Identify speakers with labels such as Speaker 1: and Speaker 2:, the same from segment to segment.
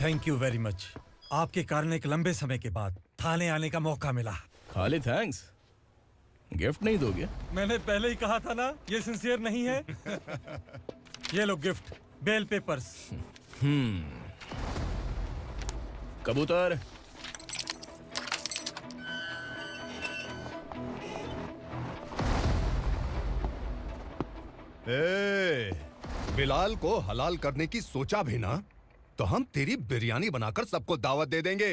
Speaker 1: Thank you very much. आपके कारण एक लंबे समय के बाद थाने आने का मौका मिला।
Speaker 2: खाली थैंक्स, गिफ्ट नहीं दोगे?
Speaker 1: मैंने पहले ही कहा था ना, ये सिंसियर नहीं है। ये लो गिफ्ट, बेल पेपर्स।
Speaker 2: कबूतर,
Speaker 3: बिलाल को हलाल करने की सोचा भी ना, तो हम तेरी बिरयानी बनाकर सबको दावत दे देंगे।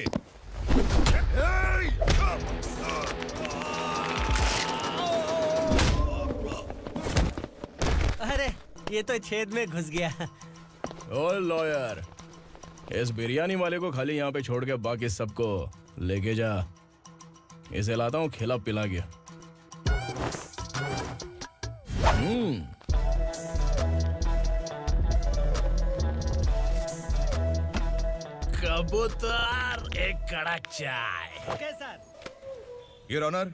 Speaker 4: अरे ये तो छेद में घुस गया।
Speaker 2: ओ लॉयर, इस बिरयानी वाले को खाली यहाँ पे छोड़ के बाकी सबको लेके जा। इसे लाता हूँ खिला पिला के। कबूतर, एक कड़क चाय।
Speaker 4: Okay sir.
Speaker 5: Your honour,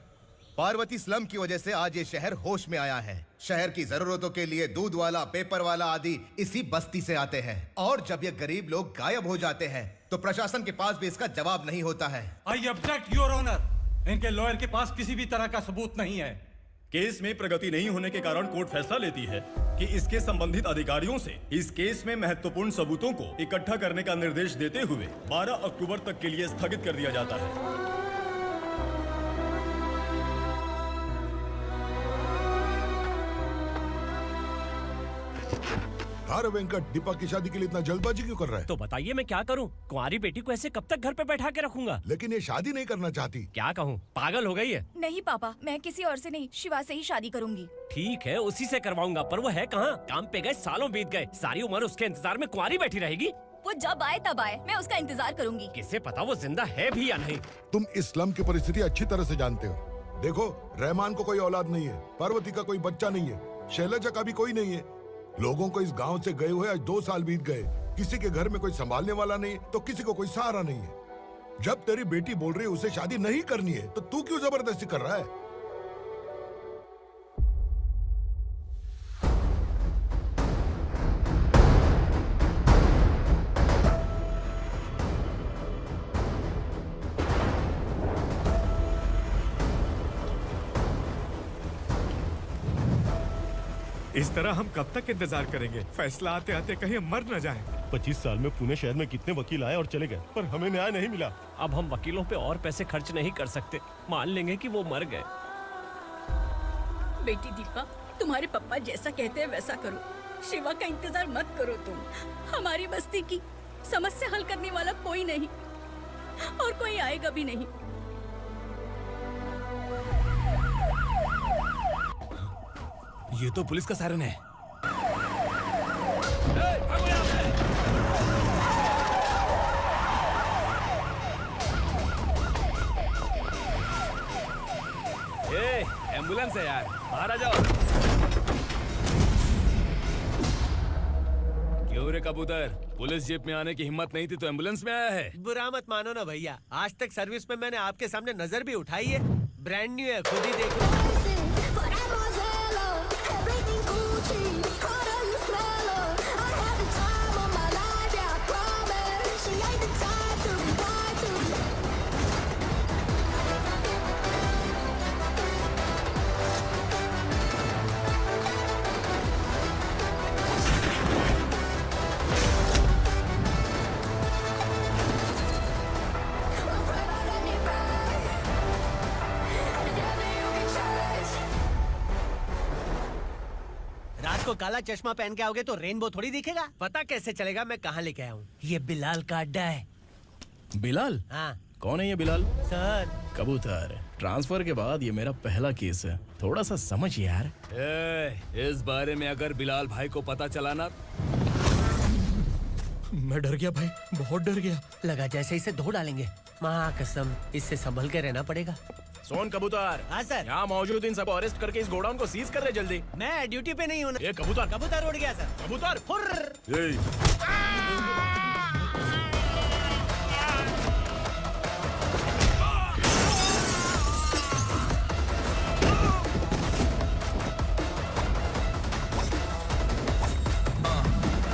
Speaker 5: Parvati slum की वजह से आज ये शहर होश में आया है। शहर की जरूरतों के लिए दूध वाला, पेपर वाला आदि इसी बस्ती से आते हैं, और जब ये गरीब लोग गायब हो जाते हैं तो प्रशासन के पास भी इसका जवाब नहीं होता है।
Speaker 1: I object your honour. इनके लॉयर के पास किसी भी तरह का सबूत नहीं है।
Speaker 6: केस में प्रगति नहीं होने के कारण कोर्ट फैसला लेती है कि इसके संबंधित अधिकारियों से इस केस में महत्वपूर्ण सबूतों को इकट्ठा करने का निर्देश देते हुए 12 अक्टूबर तक के लिए स्थगित कर दिया जाता है।
Speaker 7: अरे वेंकट, दीपक की शादी के लिए इतना जल्दबाजी क्यों कर रहा है?
Speaker 8: तो बताइए मैं क्या करूं? कुंवारी बेटी को ऐसे कब तक घर पे बैठा के रखूंगा?
Speaker 7: लेकिन ये शादी नहीं करना चाहती।
Speaker 8: क्या कहूं, पागल हो गई है।
Speaker 9: नहीं पापा, मैं किसी और से नहीं, शिवा से ही शादी करूंगी।
Speaker 8: ठीक है, उसी से करवाऊंगा, पर वो है कहाँ? काम पे गए, सालों बीत गए, सारी उम्र उसके इंतजार में कुंवारी बैठी रहेगी।
Speaker 9: वो जब आए तब आए, मैं उसका इंतजार करूंगी।
Speaker 8: किसे पता वो जिंदा है भी या नहीं।
Speaker 7: तुम इस्लाम की परिस्थिति अच्छी तरह से जानते हो। देखो, रहमान को कोई औलाद नहीं है, पार्वती का कोई बच्चा नहीं है, शैलजा का भी कोई नहीं है। लोगों को इस गांव से गए हुए आज 2 साल बीत गए। किसी के घर में कोई संभालने वाला नहीं, तो किसी को कोई सहारा नहीं है। जब तेरी बेटी बोल रही है उसे शादी नहीं करनी है, तो तू क्यों जबरदस्ती कर रहा है?
Speaker 10: इस तरह हम कब तक इंतजार करेंगे? फैसला आते आते कहीं हम मर न जाएं।
Speaker 6: 25 साल में पुणे शहर में कितने वकील आए और चले गए, पर हमें न्याय नहीं मिला।
Speaker 8: अब हम वकीलों पे और पैसे खर्च नहीं कर सकते। मान लेंगे कि वो मर गए।
Speaker 9: बेटी दीपा, तुम्हारे पापा जैसा कहते हैं वैसा करो। शिवा का इंतजार मत करो तुम। हमारी बस्ती की समस्या हल करने वाला कोई नहीं, और कोई आएगा भी नहीं।
Speaker 1: ये तो पुलिस का सायरन है।
Speaker 2: एम्बुलेंस है यार, बाहर आ जाओ। क्यों रे कबूतर, पुलिस जीप में आने की हिम्मत नहीं थी तो एम्बुलेंस में आया है?
Speaker 4: बुरा मत मानो ना भैया, आज तक सर्विस में मैंने आपके सामने नजर भी उठाई है। ब्रांड न्यू है, खुद ही देखो। रात को काला चश्मा पहन के आओगे तो रेनबो थोड़ी दिखेगा। पता कैसे चलेगा मैं कहाँ लेके आया हूँ? ये बिलाल का अड्डा है।
Speaker 2: बिलाल?
Speaker 4: हाँ
Speaker 2: कौन है ये बिलाल?
Speaker 4: सर,
Speaker 2: कबूतर, ट्रांसफर के बाद ये मेरा पहला केस है, थोड़ा सा समझ यार। इस बारे में अगर बिलाल भाई को पता चला ना।
Speaker 1: मैं डर गया भाई, बहुत डर गया।
Speaker 4: लगा जैसे इसे धो डालेंगे। माँ कसम, इससे संभल के रहना पड़ेगा।
Speaker 2: सोन कबूतर।
Speaker 4: हाँ सर।
Speaker 2: यहाँ मौजूद इन सबको अरेस्ट करके इस गोडाउन को सीज कर रहे जल्दी।
Speaker 4: मैं ड्यूटी पे नहीं हूँ।
Speaker 2: ये कबूतर।
Speaker 4: कबूतर उड़ गया सर।
Speaker 2: कबूतर।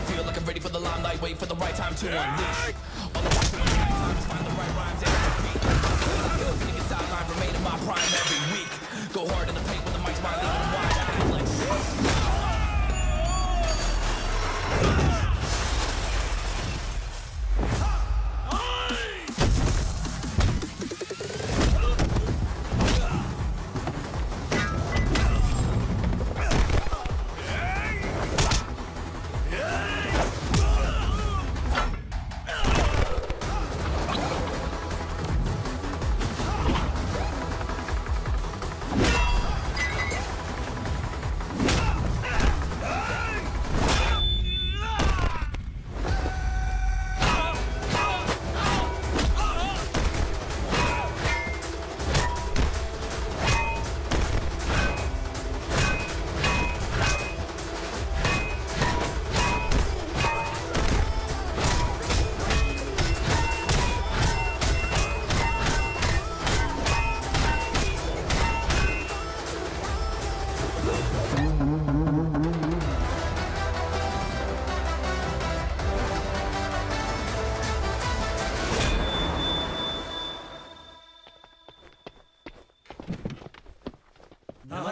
Speaker 11: Feel like I'm ready for the limelight, wait for the right time to unleash. All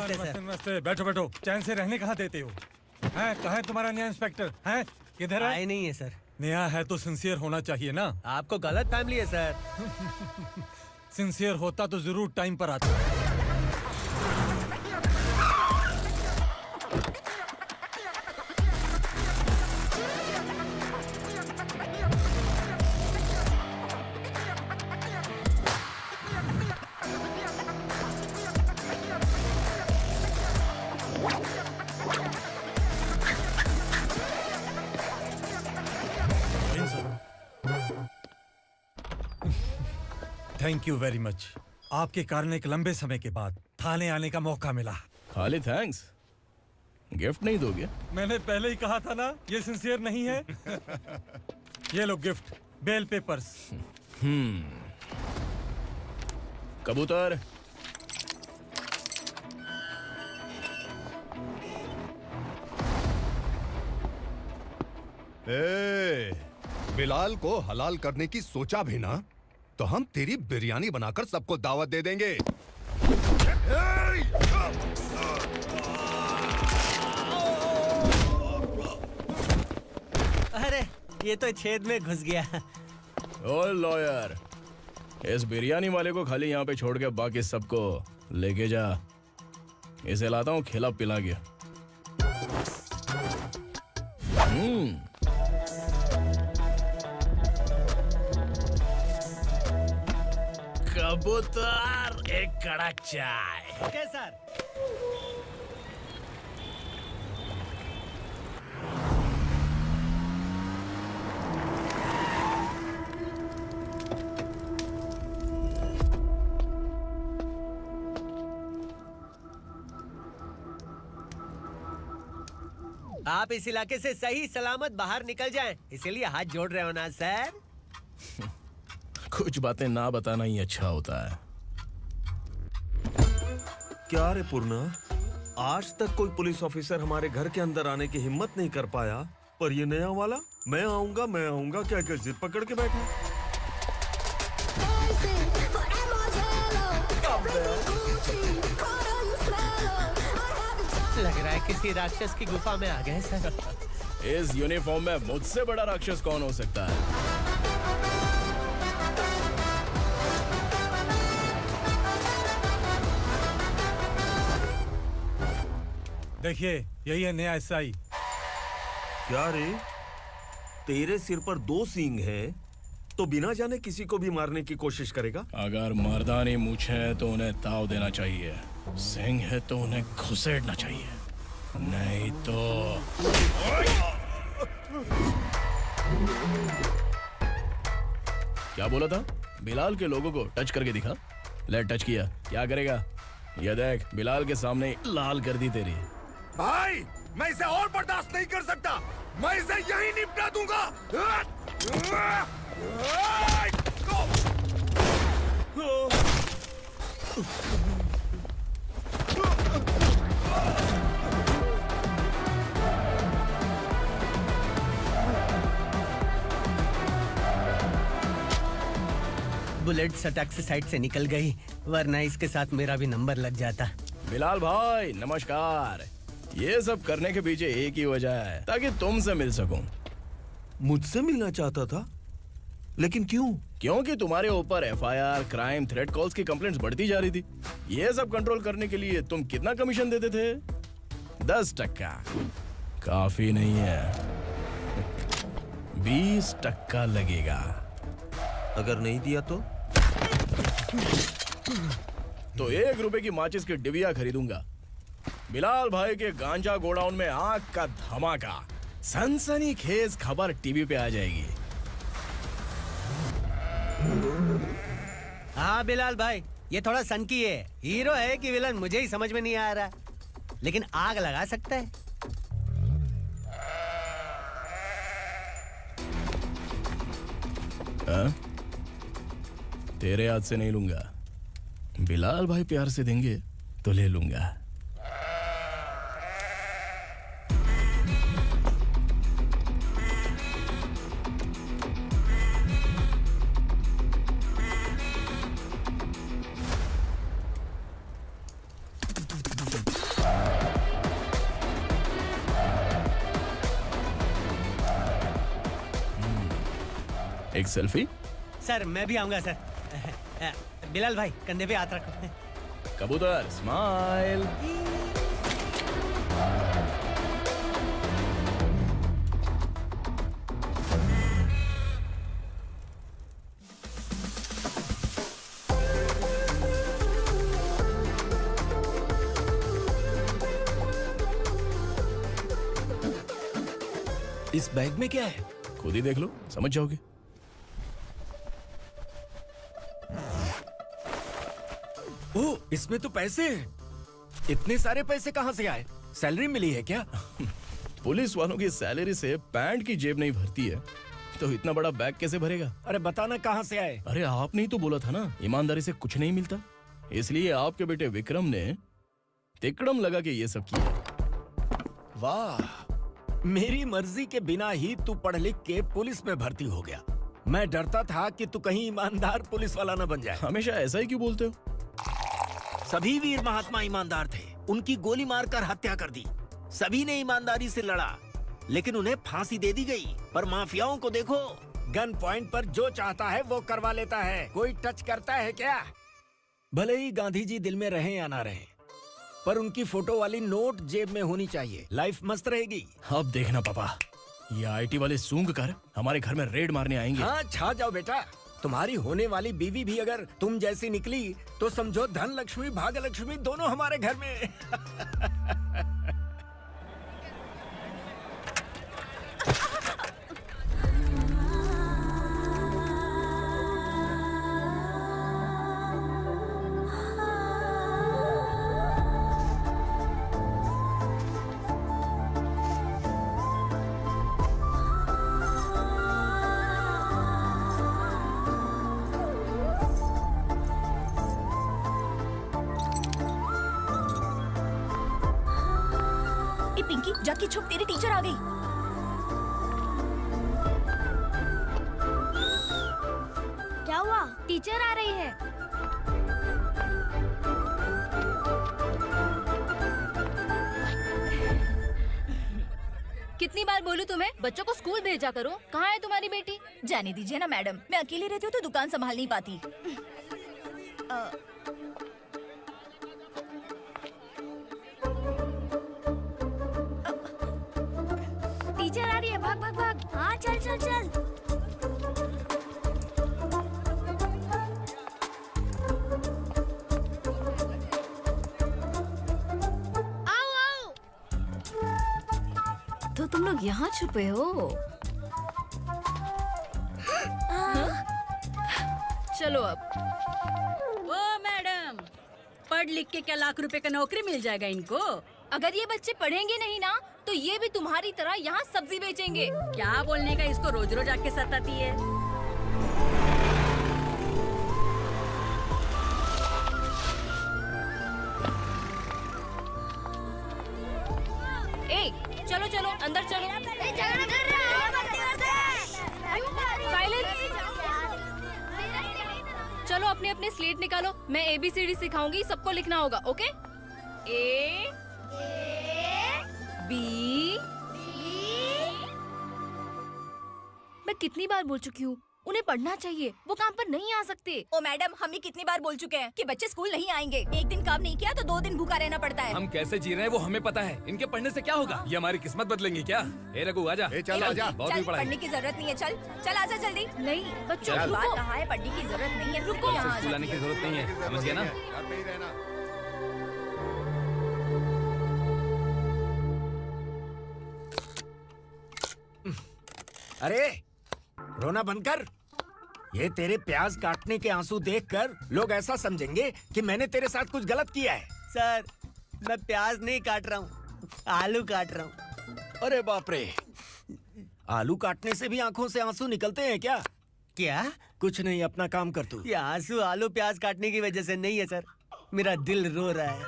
Speaker 4: नमस्ते सर।
Speaker 1: नमस्ते। बैठो बैठो, चैन से रहने कहाँ देते हो? हैं, कहाँ है तुम्हारा नया इंस्पेक्टर? हैं, किधर है?
Speaker 4: आए नहीं है सर।
Speaker 1: नया है तो सिंसियर होना चाहिए ना।
Speaker 4: आपको गलत फैमिली है सर।
Speaker 1: सिंसियर होता तो जरूर टाइम पर आता। Thank you very much. आपके कारण एक लंबे समय के बाद थाने आने का मौका मिला।
Speaker 2: खाली थैंक्स, गिफ्ट नहीं दोगे?
Speaker 1: मैंने पहले ही कहा था ना, ये सिंसियर नहीं है। ये लो गिफ्ट, बेल पेपर्स।
Speaker 2: कबूतर।
Speaker 3: बिलाल को हलाल करने की सोचा भी ना, तो हम तेरी बिरयानी बनाकर सबको दावत दे देंगे।
Speaker 4: अरे ये तो छेद में घुस गया।
Speaker 2: ओ लॉयर, इस बिरयानी वाले को खाली यहाँ पे छोड़ के बाकी सबको लेके जा। इसे लाता हूँ खिला पिला के। कबूतर, एक कड़क चाय।
Speaker 4: Okay sir. आप इस इलाके से सही सलामत बाहर निकल जाएं, इसीलिए हाथ जोड़ रहे हो ना सर।
Speaker 2: कुछ बातें ना बताना ही अच्छा होता है।
Speaker 10: क्या रे पूर्णा, आज तक कोई पुलिस ऑफिसर हमारे घर के अंदर आने की हिम्मत नहीं कर पाया, पर ये नया वाला मैं आऊंगा क्या क्या जिद पकड़ के बैठा।
Speaker 4: लग रहा है किसी राक्षस की गुफा में आ गए सर।
Speaker 2: इस यूनिफॉर्म में मुझसे बड़ा राक्षस कौन हो सकता है?
Speaker 1: देखिए, यही है नया एसआई।
Speaker 10: क्या रे, तेरे सिर पर 2 सींग है तो बिना जाने किसी को भी मारने की कोशिश करेगा?
Speaker 2: अगर मर्दानी मूछें हैं तो उन्हें ताव देना चाहिए, सिंह है तो उन्हें घुसेड़ना चाहिए, नहीं तो। क्या बोला था? बिलाल के लोगों को टच करके दिखा। ले टच किया, क्या करेगा? ये देख, बिलाल के सामने ही लाल कर दी तेरी।
Speaker 3: भाई, मैं इसे और बर्दाश्त नहीं कर सकता। मैं इसे यहीं निपटा दूंगा।
Speaker 4: बुलेट सटक से साइड से निकल गई, वरना इसके साथ मेरा भी नंबर लग जाता।
Speaker 2: बिलाल भाई नमस्कार। ये सब करने के पीछे एक ही वजह है, ताकि तुमसे मिल सकूं।
Speaker 10: मुझसे मिलना चाहता था, लेकिन क्यों?
Speaker 2: क्योंकि तुम्हारे ऊपर एफआईआर, क्राइम, थ्रेट कॉल्स की कंप्लेंट्स बढ़ती जा रही थी। ये सब कंट्रोल करने के लिए तुम कितना कमीशन देते थे? 10%। काफी नहीं है, 20% लगेगा।
Speaker 10: अगर नहीं दिया
Speaker 2: तो 1 रुपए की माचिस की डिबिया खरीदूंगा। बिलाल भाई के गांजा गोडाउन में आग का धमाका, सनसनीखेज खबर टीवी पे आ जाएगी।
Speaker 4: हाँ बिलाल भाई, ये थोड़ा सनकी है। हीरो है कि विलन मुझे ही समझ में नहीं आ रहा, लेकिन आग लगा सकता है।
Speaker 2: तेरे हाथ से नहीं लूंगा, बिलाल भाई प्यार से देंगे तो ले लूंगा। एक सेल्फी।
Speaker 4: सर मैं भी आऊंगा सर। बिलाल भाई कंधे पे हाथ रखो।
Speaker 2: कबूतर स्माइल।
Speaker 4: इस बैग में क्या है?
Speaker 2: खुद ही देख लो, समझ जाओगे।
Speaker 4: ओ, इसमें तो पैसे हैं। इतने सारे पैसे कहाँ से आए? सैलरी मिली है क्या?
Speaker 2: पुलिस वालों की सैलरी से पैंट की जेब नहीं भरती है, तो इतना बड़ा बैग कैसे भरेगा?
Speaker 4: अरे बताना कहाँ से आए?
Speaker 2: अरे आपने ही तो बोला था ना, ईमानदारी से कुछ नहीं मिलता, इसलिए आपके बेटे विक्रम ने तिकड़म लगा के ये सब किया।
Speaker 4: वाह, मेरी मर्जी के बिना ही तू पढ़ लिख के पुलिस में भर्ती हो गया। मैं डरता था कि तू कहीं ईमानदार पुलिस वाला न बन जाए।
Speaker 2: हमेशा ऐसा ही क्यों बोलते हो?
Speaker 4: सभी वीर महात्मा ईमानदार थे, उनकी गोली मारकर हत्या कर दी। सभी ने ईमानदारी से लड़ा, लेकिन उन्हें फांसी दे दी गई। पर माफियाओं को देखो, गन पॉइंट पर जो चाहता है वो करवा लेता है। कोई टच करता है क्या? भले ही गांधी जी दिल में रहे या ना रहे, पर उनकी फोटो वाली नोट जेब में होनी चाहिए। लाइफ मस्त रहेगी।
Speaker 2: अब देखना पापा, ये आईटी वाले सूंघ कर हमारे घर में रेड मारने आएंगे।
Speaker 4: हाँ, छा जाओ बेटा। तुम्हारी होने वाली बीवी भी अगर तुम जैसी निकली तो समझो धन लक्ष्मी भाग्य लक्ष्मी दोनों हमारे घर में।
Speaker 9: पिंकी जाके छुप, तेरी टीचर आ गई।
Speaker 11: क्या हुआ? टीचर आ रही है।
Speaker 9: कितनी बार बोलूं तुम्हें, बच्चों को स्कूल भेजा करो। कहाँ है तुम्हारी बेटी? जाने दीजिए ना मैडम, मैं अकेली रहती हूँ तो दुकान संभाल नहीं पाती।
Speaker 11: टीचर आ रही है, भाग भाग भाग। हाँ चल चल चल। आओ आओ।
Speaker 9: तो तुम लोग यहाँ छुपे हो? चलो अब।
Speaker 12: ओ मैडम, पढ़ लिख के क्या लाख रुपए का नौकरी मिल जाएगा इनको?
Speaker 9: अगर ये बच्चे पढ़ेंगे नहीं ना, तो ये भी तुम्हारी तरह यहाँ सब्जी बेचेंगे।
Speaker 12: क्या बोलने का, इसको रोज रोज आके सताती है।
Speaker 9: ए, चलो चलो अंदर चलो।
Speaker 11: झगड़ा कर रहा
Speaker 9: साइलेंस। चलो अपने अपने स्लेट निकालो, मैं ABCD सिखाऊंगी, सबको लिखना होगा। ओके? A B। मैं कितनी बार बोल चुकी हूँ, उन्हें पढ़ना चाहिए, वो काम पर नहीं आ सकते।
Speaker 13: ओ मैडम, हम ही कितनी बार बोल चुके हैं कि बच्चे स्कूल नहीं आएंगे। एक दिन काम नहीं किया तो 2 दिन भूखा रहना पड़ता है।
Speaker 14: हम कैसे जी रहे हैं वो हमें पता है, इनके पढ़ने से क्या होगा? ये हमारी किस्मत बदलेंगी क्या? ए रघु आजा।
Speaker 3: चल आजा।
Speaker 14: बहुत ही पढ़ाई।
Speaker 13: पढ़ने की जरूरत नहीं है, चल चल आजा जल्दी।
Speaker 9: नहीं बच्चों
Speaker 14: चल।
Speaker 9: रुको।
Speaker 13: कहा है पढ़ने की जरूरत नहीं है, रुको।
Speaker 14: कल से स्कूल आने की जरूरत नहीं है, समझ गया ना?
Speaker 3: घर पे ही रहना।
Speaker 4: अरे रोना बंद कर। ये तेरे प्याज काटने के आंसू देखकर लोग ऐसा समझेंगे कि मैंने तेरे साथ कुछ गलत किया है।
Speaker 15: सर, मैं प्याज नहीं काट रहा हूँ, आलू काट रहा हूँ।
Speaker 4: अरे बाप रे, आलू काटने से भी आंखों से आंसू निकलते हैं क्या?
Speaker 15: क्या?
Speaker 4: कुछ नहीं, अपना काम कर तू।
Speaker 15: ये आंसू आलू प्याज काटने की वजह से नहीं है सर, मेरा दिल रो रहा है।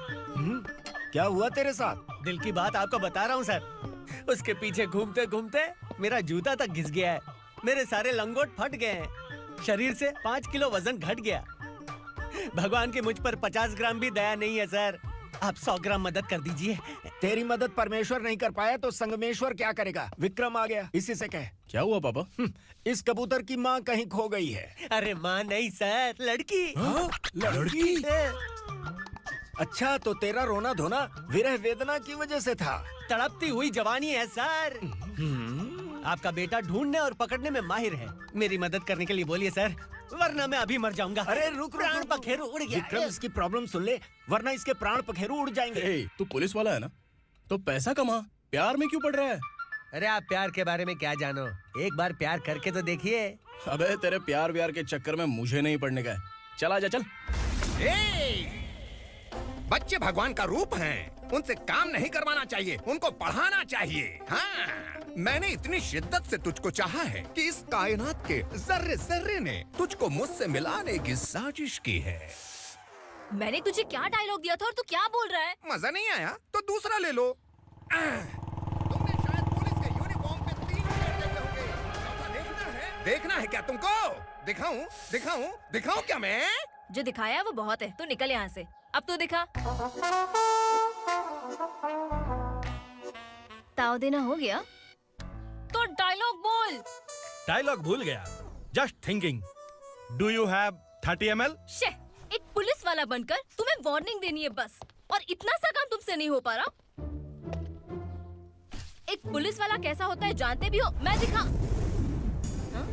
Speaker 4: क्या हुआ तेरे साथ?
Speaker 15: दिल की बात आपको बता रहा हूँ सर। उसके पीछे घूमते घूमते मेरा जूता तक घिस गया है, मेरे सारे लंगोट फट गए हैं, शरीर से 5 किलो वजन घट गया। भगवान की मुझ पर 50 ग्राम भी दया नहीं है सर। आप 100 ग्राम मदद कर दीजिए।
Speaker 4: तेरी मदद परमेश्वर नहीं कर पाया तो संगमेश्वर क्या करेगा? विक्रम आ गया, इसी से कह।
Speaker 2: क्या हुआ पापा?
Speaker 4: इस कबूतर की माँ कहीं खो गई है।
Speaker 15: अरे माँ नहीं सर, लड़की।
Speaker 4: लड़की? अच्छा, तो तेरा रोना धोना विरह वेदना की वजह से था।
Speaker 15: तड़पती हुई जवानी है सर। आपका बेटा ढूंढने और पकड़ने में माहिर है। मेरी मदद करने के लिए बोलिए सर, वरना मैं अभी मर जाऊंगा।
Speaker 4: अरे रुक रुक,
Speaker 15: प्राण पखेरु उड़ गया।
Speaker 4: विक्रम, इसकी प्रॉब्लम सुन ले, वरना इसके प्राण पखेरु उड़ जाएंगे।
Speaker 2: तू पुलिस वाला है ना, तो पैसा कमा, प्यार में क्यों पड़ रहा है?
Speaker 15: अरे आप प्यार के बारे में क्या जानो, एक बार प्यार करके तो देखिए।
Speaker 2: अबे तेरे प्यार व्यार के चक्कर में मुझे नहीं पड़ने का है। चल आजा चल।
Speaker 3: बच्चे भगवान का रूप हैं, उनसे काम नहीं करवाना चाहिए, उनको पढ़ाना चाहिए। हाँ, मैंने इतनी शिद्दत से तुझको चाहा है कि इस कायनात के जर्रे जर्रे ने तुझको मुझसे मिलाने की साजिश की है।
Speaker 13: मैंने तुझे क्या डायलॉग दिया था और तू क्या बोल रहा है?
Speaker 3: मजा नहीं आया तो दूसरा ले लो। तुमने शायद पुलिस के यूनिफॉर्म पे 3 मिनट देखे होंगे। चौथा देखना है क्या तुमको? दिखाऊं क्या मैं?
Speaker 13: जो दिखाया वो बहुत है, तू निकल यहाँ से। अब तो दिखा। ताव देना हो गया तो डायलॉग बोल।
Speaker 1: डायलॉग भूल गया। Just thinking. Do you have 30 ml?
Speaker 13: शे, एक पुलिस वाला बनकर तुम्हें वार्निंग देनी है बस, और इतना सा काम तुमसे नहीं हो पा रहा। एक पुलिस वाला कैसा होता है जानते भी हो? मैं दिखा। हाँ?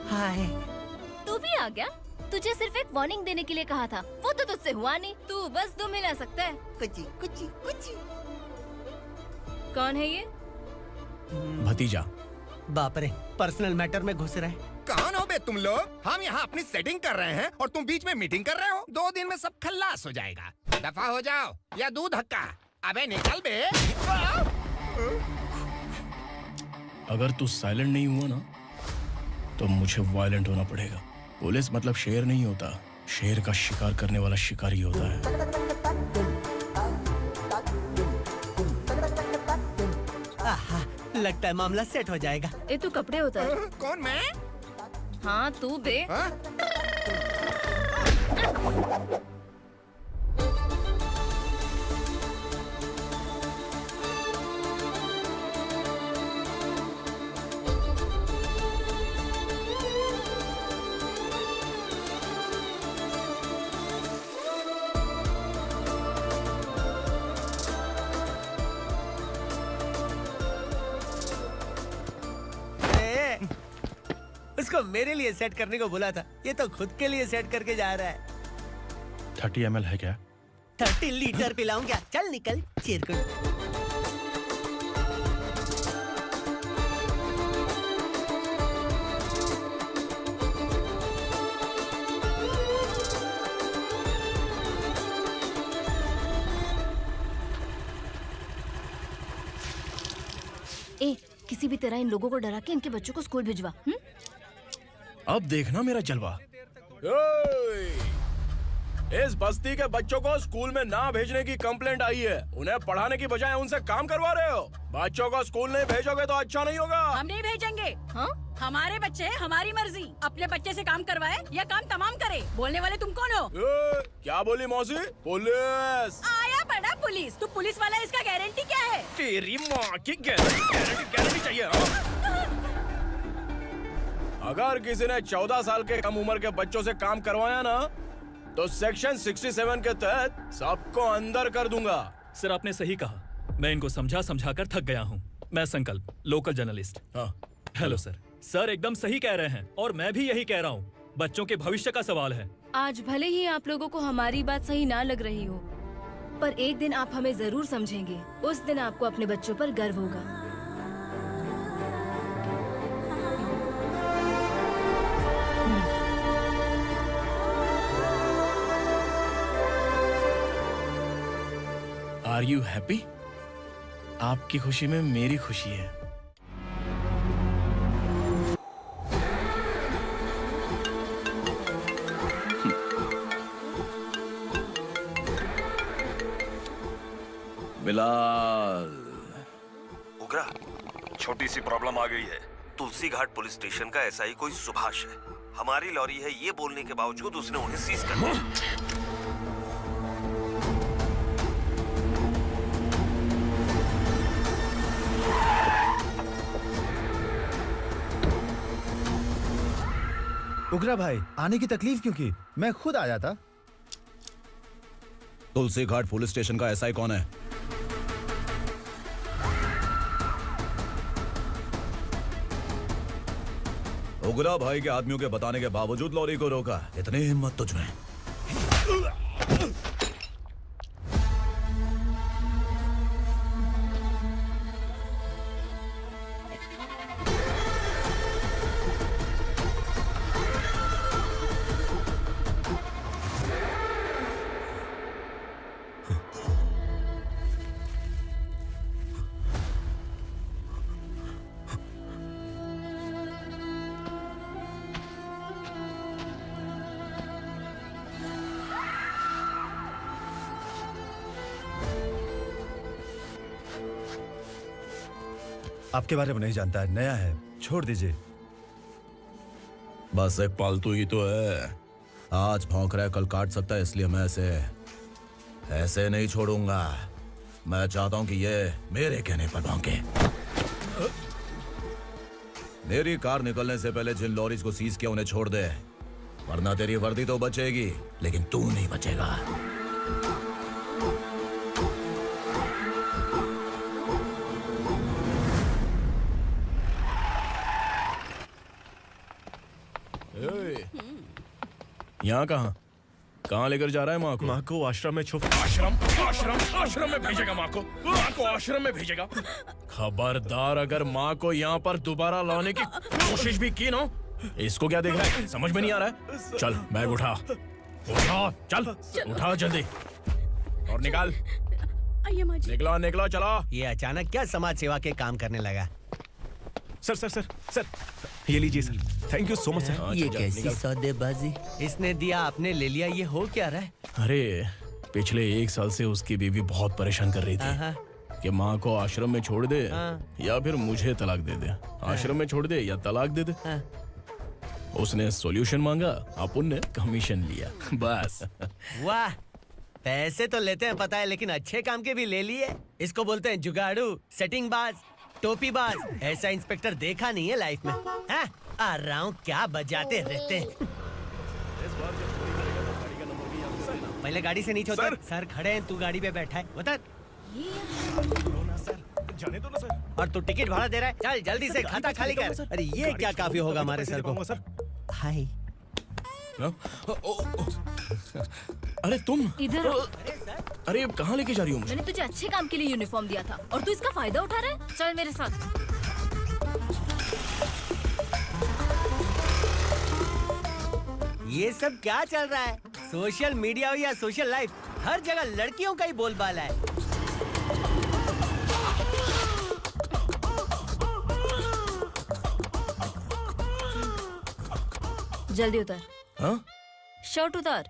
Speaker 15: हाय,
Speaker 13: तू भी आ गया? तुझे सिर्फ एक वार्निंग देने के लिए कहा था, वो तो तुझसे हुआ नहीं। तू बस दो मिला सकता है। कुछ। कौन है ये?
Speaker 2: भतीजा।
Speaker 15: बाप रे, पर्सनल मैटर में घुस रहे।
Speaker 3: कौन हो बे तुम लोग? हम यहाँ अपनी सेटिंग कर रहे हैं और तुम बीच में मीटिंग कर रहे हो। 2 दिन में सब खल्लास हो जाएगा। दफा हो जाओ या दूध हक्का। अबे निकल बे।
Speaker 2: अगर तू साइलेंट नहीं हुआ ना तो मुझे वायलेंट होना पड़ेगा। पुलिस मतलब शेर नहीं होता, शेर का शिकार करने वाला शिकारी होता है।
Speaker 15: आहा, लगता है मामला सेट हो जाएगा।
Speaker 13: ये तू कपड़े उतार।
Speaker 3: कौन, मैं?
Speaker 13: हाँ तू बे।
Speaker 15: उसको मेरे लिए सेट करने को बोला था, ये तो खुद के लिए सेट करके जा रहा है।
Speaker 1: 30 ml है क्या?
Speaker 15: 30 लीटर पिलाऊं क्या? चल निकल चिरकुट।
Speaker 13: ए, किसी भी तरह इन लोगों को डरा के इनके बच्चों को स्कूल भिजवा।
Speaker 2: अब देखना मेरा जलवा। इस बस्ती के बच्चों को स्कूल में ना भेजने की कंप्लेंट आई है। उन्हें पढ़ाने की बजाय उनसे काम करवा रहे हो। बच्चों को स्कूल नहीं भेजोगे तो अच्छा नहीं होगा।
Speaker 12: हम नहीं भेजेंगे। हाँ? हमारे बच्चे, हमारी मर्जी। अपने बच्चे से काम करवाए या काम तमाम करे। बोलने वाले तुम कौन हो?
Speaker 2: क्या बोली मौसी? पुलिस
Speaker 12: आया बड़ा पुलिस। तू पुलिस वाला, इसका गारंटी क्या है?
Speaker 2: तेरी माँ की गारंटी चाहिए। अगर किसी ने 14 साल के कम उम्र के बच्चों से काम करवाया ना तो सेक्शन 67 के तहत सबको अंदर कर दूंगा।
Speaker 1: सर आपने सही कहा। मैं इनको समझा कर थक गया हूँ। मैं संकल्प, लोकल जर्नलिस्ट।
Speaker 2: हाँ।
Speaker 1: Hello sir. सर एकदम सही कह रहे हैं और मैं भी यही कह रहा हूँ। बच्चों के भविष्य का सवाल है।
Speaker 13: आज भले ही आप लोगों को हमारी बात सही ना लग रही हो, पर एक दिन आप हमें जरूर समझेंगे। उस दिन आपको अपने बच्चों पर गर्व होगा।
Speaker 2: Are you happy? आपकी खुशी में मेरी खुशी है।
Speaker 16: बिलाल,
Speaker 10: उगरा, छोटी सी प्रॉब्लम आ गई है। तुलसी घाट पुलिस स्टेशन का एसआई कोई सुभाष है। हमारी लॉरी है ये बोलने के बावजूद उसने उन्हें सीज कर दिया।
Speaker 16: उगरा भाई, आने की तकलीफ क्यों की? मैं खुद आ जाता।
Speaker 2: तुलसी घाट पुलिस स्टेशन का एसआई कौन है? उगरा भाई के आदमियों के बताने के बावजूद लॉरी को रोका। इतनी हिम्मत तुझमें?
Speaker 16: आपके बारे में नहीं जानता है, नया है, छोड़ दीजिए।
Speaker 2: बस एक पालतू ही तो है। आज भौंक रहा है, कल काट सकता है, इसलिए मैं ऐसे नहीं छोड़ूंगा। मैं चाहता हूं कि ये मेरे कहने पर भौंके। मेरी कार निकलने से पहले जिन लॉरीज को सीज किया उन्हें छोड़ दे, वरना तेरी वर्दी तो बचेगी लेकिन तू नहीं बचेगा। यहाँ कहाँ लेकर जा रहा है माँ को?
Speaker 10: माँ को आश्रम में छुप।
Speaker 2: आश्रम में भेजेगा माँ को? माँ को आश्रम में भेजेगा? खबरदार, अगर माँ को यहाँ पर दोबारा लाने की कोशिश भी की ना, इसको क्या देख रहा है? समझ में नहीं आ रहा है? चल बैग उठा, चल उठा जल्दी और निकाल। निकला चला।
Speaker 15: ये अचानक क्या समाज सेवा के काम करने लगा?
Speaker 10: सर, ये लीजिए sir. Thank you so much sir.
Speaker 15: ये कैसी सौदेबाजी? इसने दिया, आपने ले लिया, ये हो क्या रहा है?
Speaker 2: अरे पिछले 1 साल से उसकी बीवी बहुत परेशान कर रही थी कि माँ को आश्रम में छोड़ दे या फिर मुझे तलाक दे दे। आश्रम में छोड़ दे या तलाक दे दे। उसने सॉल्यूशन मांगा, अपन ने कमीशन लिया, बस।
Speaker 15: वाह, पैसे तो लेते हैं पता है, लेकिन अच्छे काम के भी ले लिए। इसको बोलते हैं जुगाड़ू, सेटिंग बाज, टोपी बाज। ऐसा इंस्पेक्टर देखा नहीं है लाइफ में। हाँ? आ रहा हूँ, क्या बजाते रहते हैं। पहले गाड़ी से नीचे उतर। सर खड़े हैं, तू गाड़ी पे बैठा है, उतर।
Speaker 10: जाने दो ना सर।
Speaker 15: और तू टिकट भाड़ा दे रहा है? चल जल्दी से खाता खाली कर। अरे ये क्या काफी होगा हमारे सर को? हाय।
Speaker 2: अरे तुम
Speaker 13: इधर।
Speaker 2: अरे कहाँ लेके जा रही हो मुझे?
Speaker 13: मैंने तुझे अच्छे काम के लिए यूनिफॉर्म दिया था और तू इसका फायदा उठा रहा है। चल मेरे साथ।
Speaker 15: ये सब क्या चल रहा है? सोशल मीडिया हो या सोशल लाइफ, हर जगह लड़कियों का ही बोलबाला है।
Speaker 13: जल्दी उतर।
Speaker 2: हाँ?
Speaker 13: शर्ट उतार।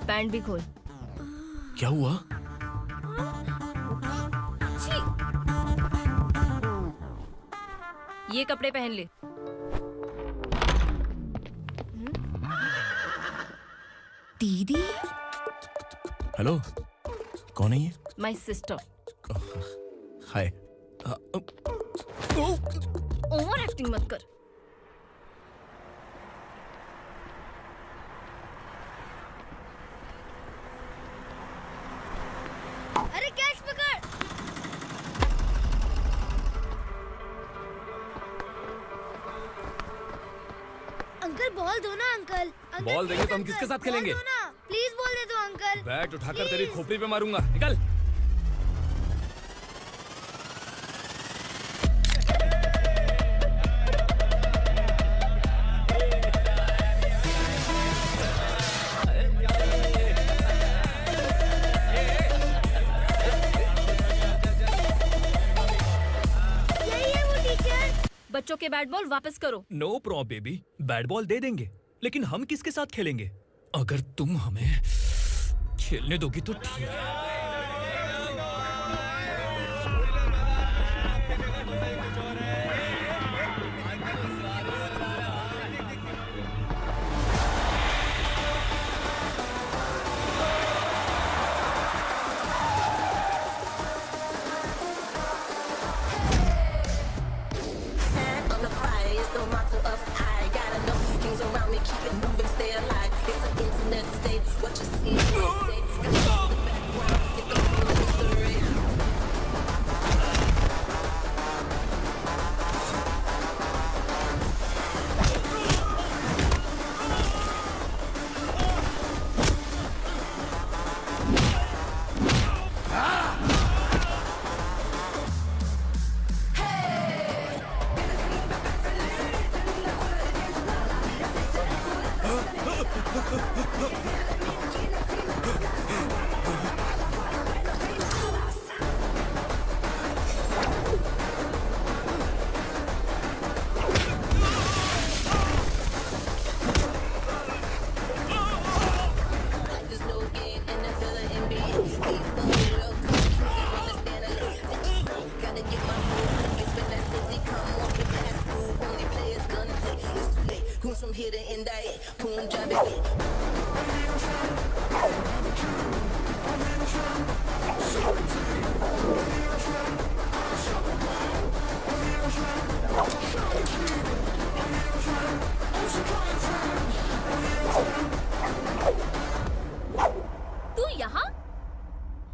Speaker 13: पैंट भी खोल।
Speaker 2: क्या हुआ?
Speaker 13: ये कपड़े पहन ले। दीदी।
Speaker 2: हेलो, कौन है ये?
Speaker 13: My sister.
Speaker 2: Hi.
Speaker 13: Over acting मत कर।
Speaker 11: अरे कैच पकड़। अंकल बॉल दो ना अंकल।
Speaker 14: बॉल देंगे तो हम किसके साथ खेलेंगे?
Speaker 11: प्लीज बॉल दे दो अंकल।
Speaker 14: बैट उठाकर तेरी खोपड़ी पे मारूंगा, निकल।
Speaker 13: बच्चों के बैट बॉल वापस करो।
Speaker 17: No problem baby, bat ball दे देंगे, लेकिन हम किसके साथ खेलेंगे?
Speaker 14: अगर तुम हमें खेलने दोगी तो ठीक है।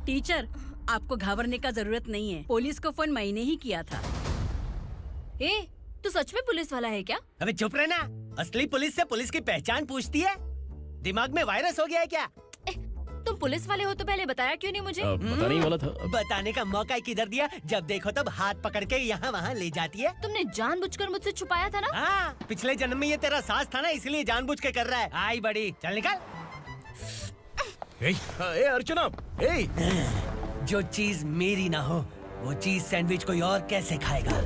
Speaker 12: टीचर, आपको घबराने का जरूरत नहीं है। पुलिस को फोन मैंने ही किया था।
Speaker 13: ए, तू सच में पुलिस वाला है क्या?
Speaker 15: अबे चुप रहना। असली पुलिस से पुलिस की पहचान पूछती है? दिमाग में वायरस हो गया है क्या?
Speaker 13: तुम पुलिस वाले हो तो पहले बताया क्यों नहीं मुझे?
Speaker 2: बताने ही वाला था।
Speaker 15: बताने का मौका किधर दिया? जब देखो तब हाथ पकड़ के यहाँ वहाँ ले जाती है।
Speaker 13: तुमने जानबूझकर मुझसे छुपाया था ना?
Speaker 15: हाँ, पिछले जन्म में ये तेरा सास था ना, इसलिए जानबूझ के कर रहा है। आई बड़ी, चल निकल।
Speaker 2: ए अर्चना,
Speaker 15: जो चीज मेरी ना हो वो चीज सैंडविच कोई और कैसे खाएगा?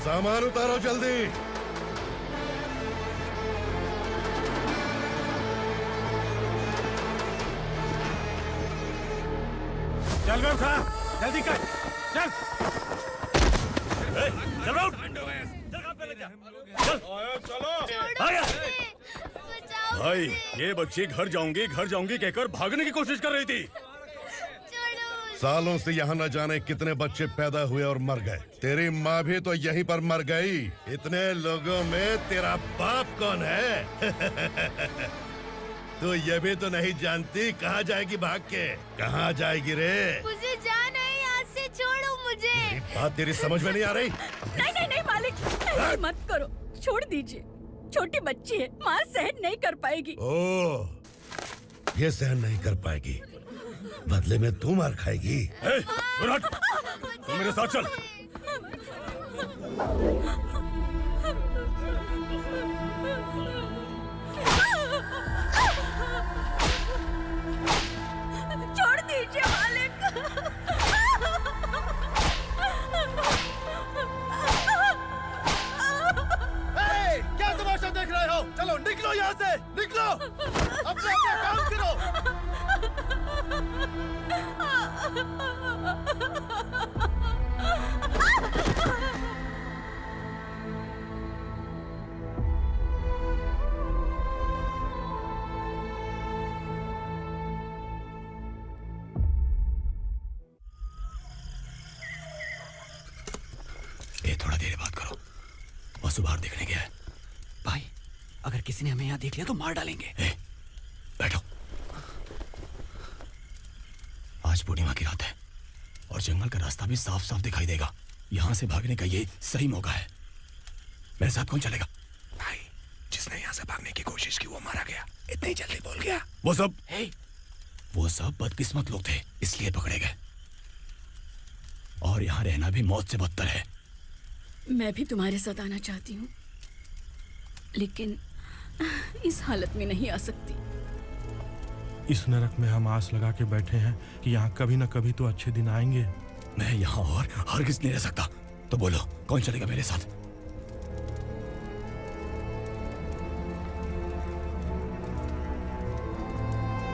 Speaker 7: सामान उतारो जल्दी।
Speaker 1: चल बे उठा, जल्दी कर, चल। चल उठ,
Speaker 6: भाई, ये बच्ची घर जाऊंगी कहकर भागने की कोशिश कर रही थी।
Speaker 7: सालों से यहाँ न जाने कितने बच्चे पैदा हुए और मर गए। तेरी माँ भी तो यहीं पर मर गई। इतने लोगों में तेरा बाप कौन है? तू ये भी तो नहीं जानती कहाँ जाएगी भाग के? कहाँ जाएगी रे?
Speaker 11: मुझे जाना है, यहाँ से छोड़ो मुझे।
Speaker 7: बात तेरी समझ में नहीं आ रही?
Speaker 12: नहीं मालिक, ऐसे मत करो, छोड़ दीजिए। छोटी बच्ची है, माँ सहन नहीं कर पाएगी।
Speaker 7: ओह, ये सहन नहीं कर पाएगी, बदले में तू मार खाएगी।
Speaker 6: तू मेरे साथ चल।
Speaker 12: छोड़ दीजिए मालिक।
Speaker 16: क्या तमाशा देख रहे हो? चलो निकलो यहाँ से, निकलो। अपना काम करो।
Speaker 2: वासु बाहर देखने गया है।
Speaker 15: भाई अगर किसी ने हमें यहाँ देख लिया तो मार डालेंगे।
Speaker 2: बैठो। आज पूर्णिमा की रात है और जंगल का रास्ता भी साफ साफ दिखाई देगा। यहाँ से भागने का ये सही मौका है। मेरे साथ कौन चलेगा?
Speaker 3: भाई, जिसने यहाँ से भागने की कोशिश की वो मारा गया। इतनी जल्दी बोल गया।
Speaker 2: वो सब बदकिस्मत लोग थे, इसलिए पकड़े गए। और यहाँ रहना भी मौत से बदतर है।
Speaker 9: मैं भी तुम्हारे साथ आना चाहती हूँ, लेकिन इस हालत में नहीं आ सकती।
Speaker 1: इस नरक में हम आस लगा के बैठे हैं कि यहाँ कभी न कभी तो अच्छे दिन आएंगे।
Speaker 2: मैं यहाँ और हरगिज़ नहीं रह सकता। तो बोलो, कौन चलेगा मेरे साथ?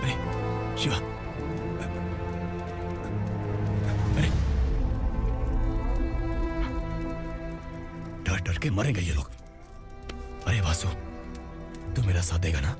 Speaker 2: अरे शिवा, अरे डर डर के मरेंगे ये लोग। अरे वासु, तू मेरा साथ देगा ना?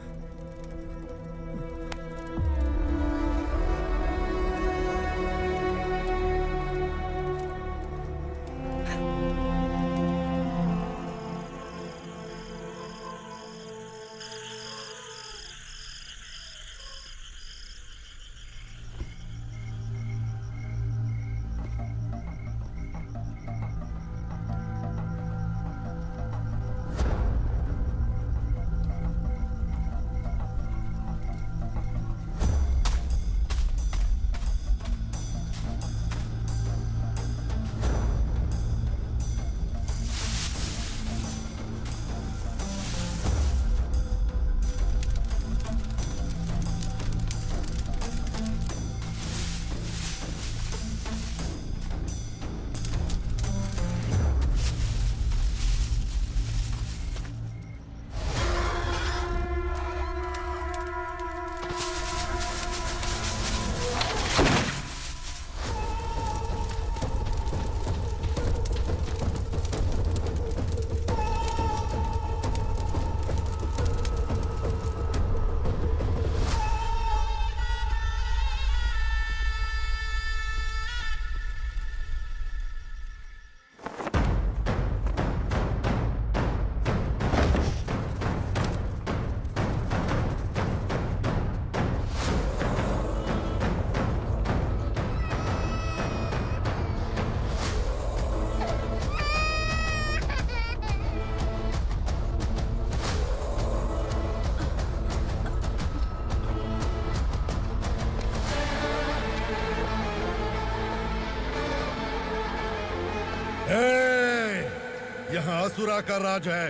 Speaker 7: यहाँ असुरा का राज है।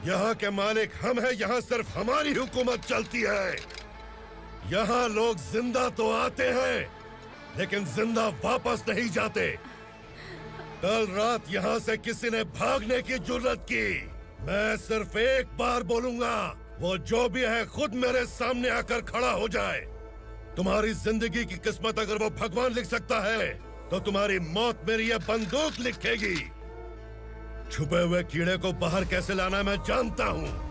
Speaker 7: यहाँ के मालिक हम हैं। यहाँ सिर्फ हमारी हुकूमत चलती है। यहाँ लोग जिंदा तो आते हैं लेकिन जिंदा वापस नहीं जाते। कल रात यहाँ से किसी ने भागने की जुर्रत की, मैं सिर्फ एक बार बोलूंगा, वो जो भी है खुद मेरे सामने आकर खड़ा हो जाए। तुम्हारी जिंदगी की किस्मत अगर वो भगवान लिख सकता है तो तुम्हारी मौत मेरी ये बंदूक लिखेगी। छुपे हुए कीड़े को बाहर कैसे लाना मैं जानता हूँ।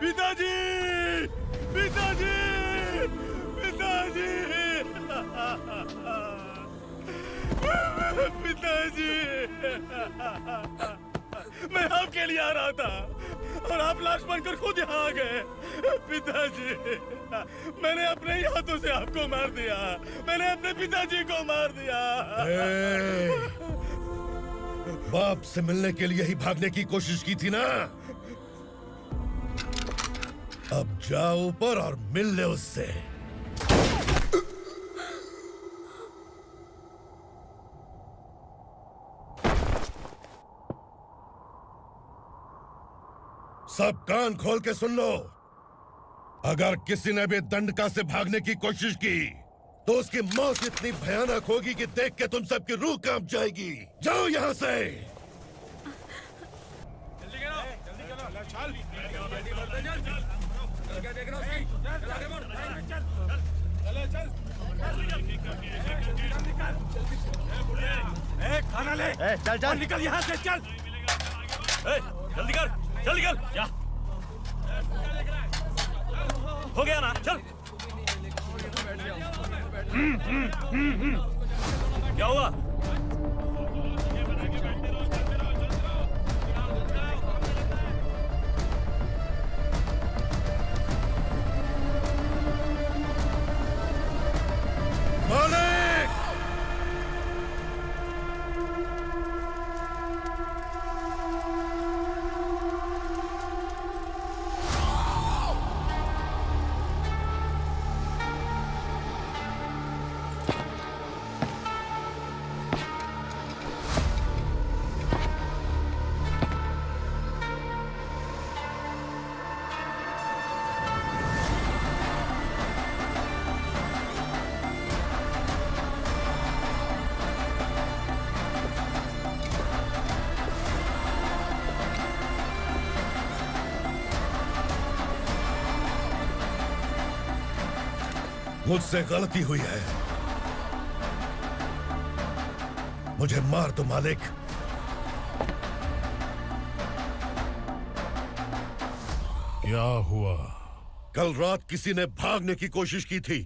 Speaker 16: पिताजी! पिताजी! पिताजी! पिताजी! मैं आपके लिए आ रहा था और आप लाश बनकर खुद यहाँ आ गए। पिताजी, मैंने अपने ही हाथों से आपको मार दिया। मैंने अपने पिताजी को मार दिया।
Speaker 7: बाप से मिलने के लिए ही भागने की कोशिश की थी ना? अब जाओ ऊपर और मिल ले उससे। सब कान खोल के सुन लो। अगर किसी ने भी दंडका से भागने की कोशिश की तो उसकी मौत इतनी भयानक होगी कि देख के तुम सबकी रूह कांप जाएगी। जाओ यहाँ से।
Speaker 1: खाना ले।
Speaker 15: चल चल
Speaker 1: निकल यहाँ से, चल।
Speaker 8: जल्दी कर, जल्दी कर, जा। हो गया ना, चल। क्या हुआ?
Speaker 16: मुझसे गलती हुई है, मुझे मार दो मालिक।
Speaker 7: क्या हुआ?
Speaker 16: कल रात किसी ने भागने की कोशिश की थी,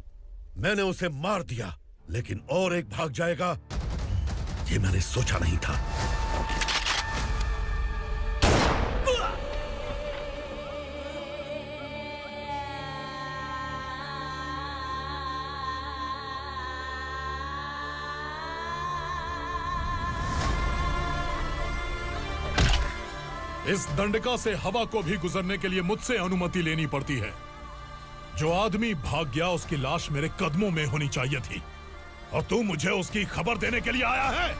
Speaker 16: मैंने उसे मार दिया, लेकिन और एक भाग जाएगा ये मैंने सोचा नहीं था।
Speaker 7: इस दंडका से हवा को भी गुजरने के लिए मुझसे अनुमति लेनी पड़ती है। जो आदमी भाग गया उसकी लाश मेरे कदमों में होनी चाहिए थी, और तू मुझे उसकी खबर देने के लिए आया है।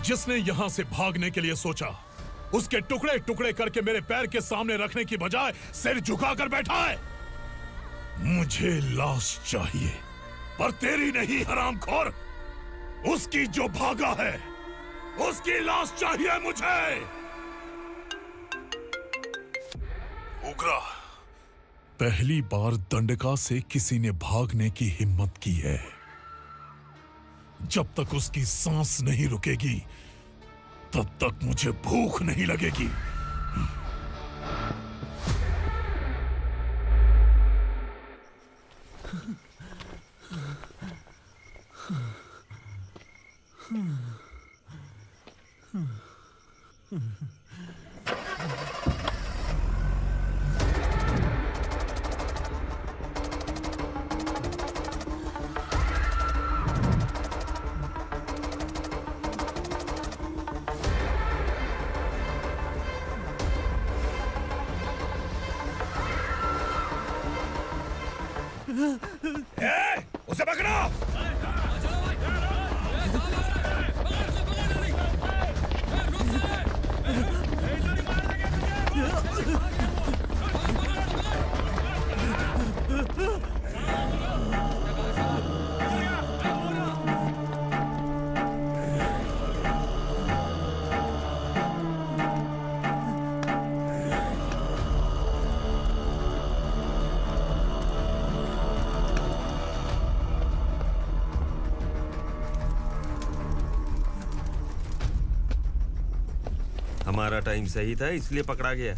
Speaker 7: जिसने यहां से भागने के लिए सोचा, उसके टुकड़े टुकड़े करके मेरे पैर के सामने रखने की बजाय सिर झुकाकर बैठा है। मुझे लाश चाहिए, पर तेरी नहीं हरामखोर, उसकी जो भागा है उसकी लाश चाहिए मुझे। उग्रा, पहली बार दंडका से किसी ने भागने की हिम्मत की है। जब तक उसकी सांस नहीं रुकेगी तब तक मुझे भूख नहीं लगेगी।
Speaker 16: उसे पकड़ो।
Speaker 10: हमारा टाइम सही था इसलिए पकड़ा गया,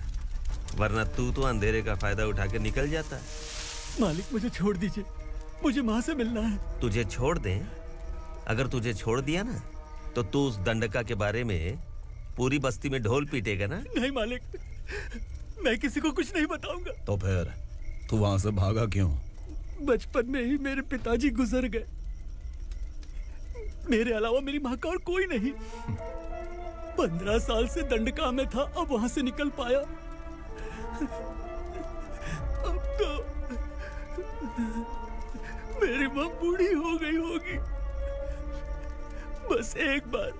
Speaker 10: वरना तू तो अंधेरे का फायदा उठा के निकल जाता है।
Speaker 15: मालिक मुझे छोड़ दीजिए, मुझे माँ से मिलना है।
Speaker 10: तुझे छोड़ दें? अगर तुझे छोड़ दिया ना तो तू उस दंडका के बारे में पूरी बस्ती में ढोल पीटेगा ना।
Speaker 15: नहीं मालिक, मैं किसी को कुछ नहीं बताऊंगा।
Speaker 6: तो फिर तू वहां से भागा क्यों?
Speaker 15: बचपन में ही मेरे पिताजी गुजर गए, मेरे अलावा मेरी माँ का और कोई नहीं। 15 साल से दंडका में था, अब वहां से निकल पाया। अब तो मेरी माँ बूढ़ी हो गई होगी। बस एक बार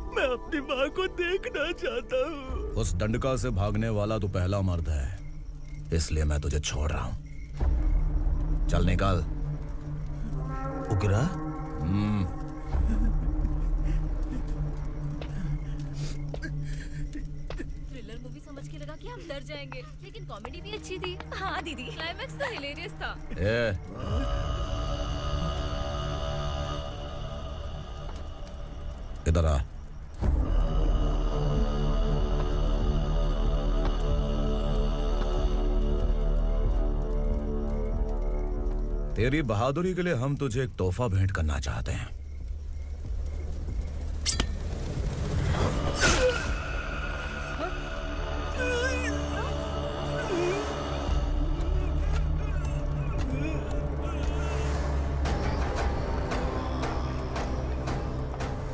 Speaker 15: मैं अपनी माँ को देखना चाहता हूँ।
Speaker 6: उस दंडका से भागने वाला तो पहला मर्द है, इसलिए मैं तुझे छोड़ रहा हूँ। चल निकल।
Speaker 10: उग्रा?
Speaker 13: लगा कि हम डर जाएंगे, लेकिन कॉमेडी भी अच्छी थी। हाँ दीदी, क्लाइमैक्स तो हिलेरियस था।
Speaker 3: इधर आ। तेरी बहादुरी के लिए हम तुझे एक तोहफा भेंट करना चाहते हैं।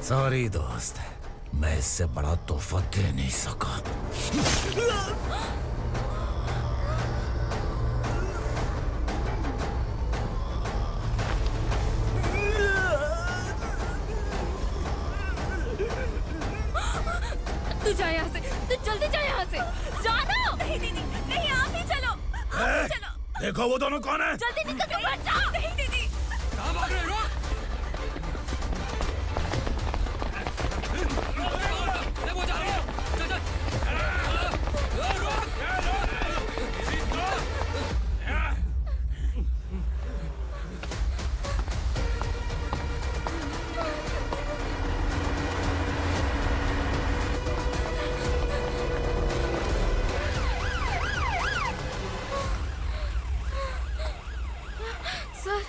Speaker 3: सॉरी दोस्त, मैं इससे बड़ा तोहफा दे नहीं सका।
Speaker 13: तू जा यहाँ से, तू जल्दी जा यहाँ से। जाना। नहीं दीदी, नहीं आप ही चलो, आप ही चलो।
Speaker 3: देखो वो दोनों कौन है?
Speaker 13: जल्दी निकल के मत जाओ। नहीं दीदी।
Speaker 14: कहाँ भाग रहे हो? वो जा रहे हो। चल चल।
Speaker 13: सर,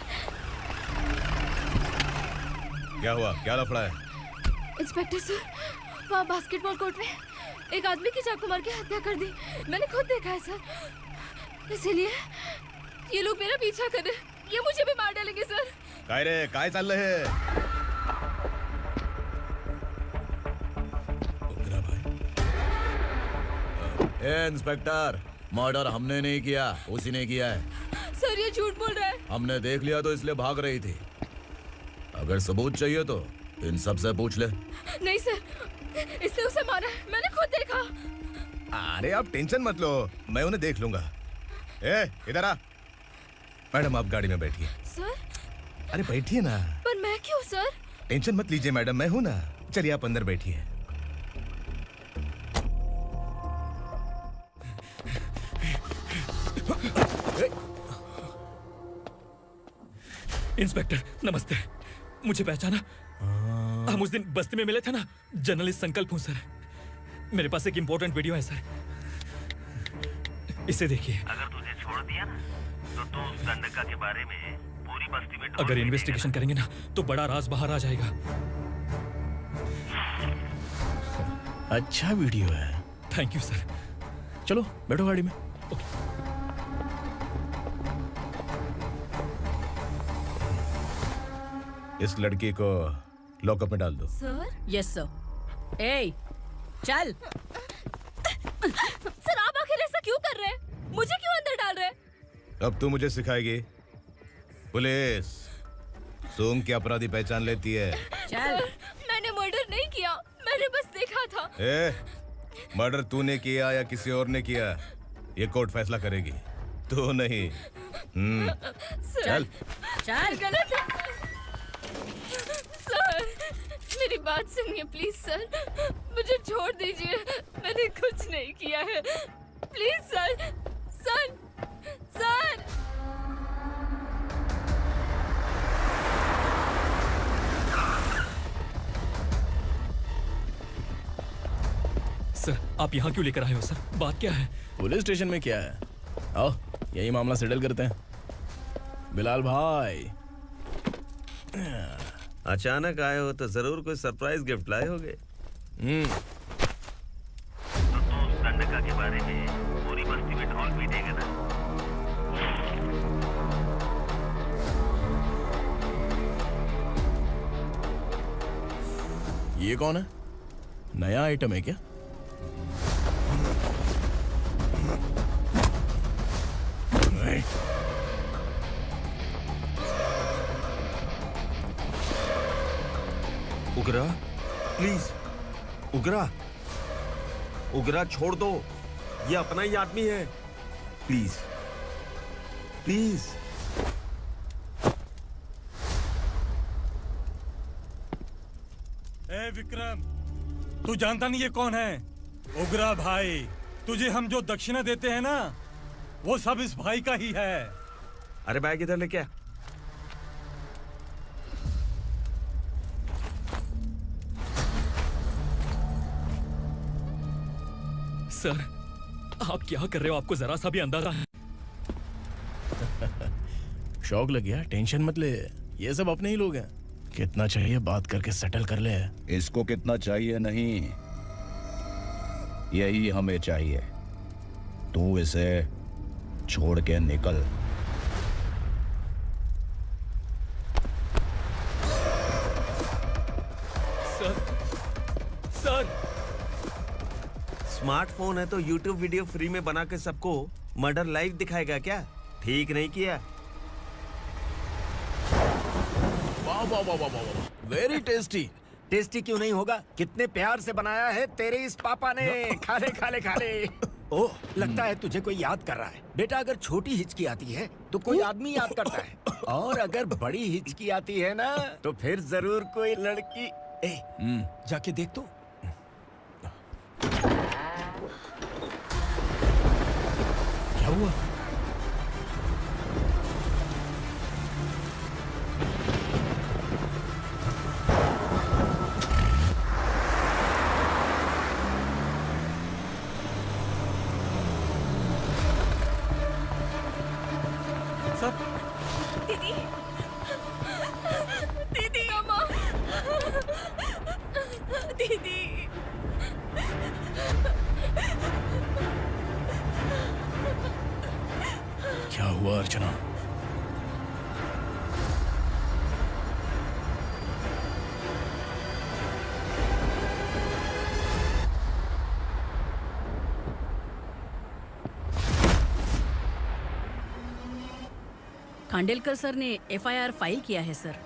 Speaker 3: क्या हुआ? क्या लफड़ा है?
Speaker 13: इंस्पेक्टर सर, वहाँ बास्केटबॉल कोर्ट में एक आदमी की चाकू मार के हत्या कर दी। मैंने खुद देखा है सर, इसीलिए ये लोग मेरा पीछा कर रहे हैं। ये मुझे भी मार डालेंगे सर।
Speaker 3: काय रे, काय चाललंय हे? ए इंस्पेक्टर, मर्डर हमने नहीं किया, उसी ने किया है।
Speaker 13: सर ये झूठ बोल रहा है।
Speaker 3: हमने देख लिया तो इसलिए भाग रही थी। अगर सबूत चाहिए तो इन सब से पूछ ले।
Speaker 13: नहीं सर, इसने उसे मारा है, मैंने खुद देखा।
Speaker 3: अरे आप टेंशन मत लो, मैं उन्हें देख लूंगा। ए इधर आ। मैडम आप गाड़ी में बैठिए।
Speaker 13: सर?
Speaker 3: अरे बैठिए ना।
Speaker 13: पर मैं क्यों सर?
Speaker 3: टेंशन मत लीजिए मैडम, मैं हूं ना। चलिए आप अंदर बैठिए।
Speaker 14: इंस्पेक्टर नमस्ते, मुझे पहचाना? हम उस दिन बस्ती में मिले थे ना। जर्नलिस्ट संकल्प हूँ सर। मेरे पास एक इम्पोर्टेंट वीडियो है सर, इसे देखिए।
Speaker 17: अगर तुझे छोड़ दिया ना तो तू उस गंडका के बारे में पूरी बस्ती में
Speaker 14: अगर इन्वेस्टिगेशन करेंगे ना तो बड़ा राज बाहर आ जाएगा।
Speaker 2: अच्छा वीडियो है।
Speaker 14: Thank you sir.
Speaker 2: चलो बैठो गाड़ी में।
Speaker 3: इस लड़की को लॉकअप में डाल दो।
Speaker 12: सर? Yes sir. ए चल।
Speaker 13: सर आप आखिर ऐसा क्यों कर रहे हैं? मुझे क्यों अंदर डाल रहे हैं?
Speaker 3: अब तू मुझे सिखाएगी? पुलिस सूंघ के अपराधी पहचान लेती है।
Speaker 12: चल।
Speaker 13: मैंने मर्डर नहीं किया, मैंने बस देखा था।
Speaker 3: मर्डर तूने किया या किसी और ने किया, ये कोर्ट फैसला करेगी, तू नहीं।
Speaker 13: चल
Speaker 12: चल।
Speaker 13: गलत है सर, मेरी बात सुनिए प्लीज सर, मुझे छोड़ दीजिए, मैंने कुछ नहीं किया है। Please sir, sir, sir.
Speaker 14: Sir आप यहाँ क्यों लेकर आए हो सर? बात क्या है?
Speaker 2: पुलिस स्टेशन में क्या है? आओ यही मामला सेटल करते हैं। बिलाल भाई
Speaker 10: अचानक आए हो तो जरूर कोई सरप्राइज गिफ्ट लाए होगे।
Speaker 17: तो तू उस गंडका के बारे में पूरी बस्ती में ढोल पीटेगा ना।
Speaker 2: ये कौन है? नया आइटम है क्या?
Speaker 10: उगरा प्लीज, उगरा, उगरा छोड़ दो, ये अपना ही आदमी है। Please please.
Speaker 1: ए विक्रम, तू जानता नहीं ये कौन है? उगरा भाई, तुझे हम जो दक्षिणा देते हैं ना, वो सब इस भाई का ही है।
Speaker 10: अरे बैग इधर लेके आ।
Speaker 14: सर, आप क्या कर रहे हो? आपको जरा सा भी अंदाजा है?
Speaker 2: शौक लग गया? टेंशन मत ले, ये सब अपने ही लोग हैं। कितना चाहिए बात करके सेटल कर ले।
Speaker 18: इसको कितना चाहिए नहीं, यही हमें चाहिए। तू इसे छोड़ के निकल।
Speaker 14: सर
Speaker 10: स्मार्टफोन है तो YouTube वीडियो फ्री में बना के सबको मर्डर लाइव दिखाएगा क्या? ठीक नहीं किया।
Speaker 2: वाह वाह वाह वाह वाह, वेरी टेस्टी।
Speaker 4: टेस्टी क्यों नहीं होगा? कितने प्यार से बनाया है तेरे इस पापा ने। खा ले खा ले खा ले। ओह, लगता है तुझे कोई याद कर रहा है। बेटा, अगर छोटी हिचकी आती है तो कोई आदमी याद करता है, और अगर बड़ी हिचकी आती है ना तो फिर जरूर कोई लड़की। जाके देख तो।
Speaker 2: क्या हुआ?
Speaker 13: दीदी, दीदी, अम्मा, दीदी।
Speaker 2: क्या हुआ अर्चना?
Speaker 12: खांडेलकर सर ने एफआईआर फाइल किया है सर।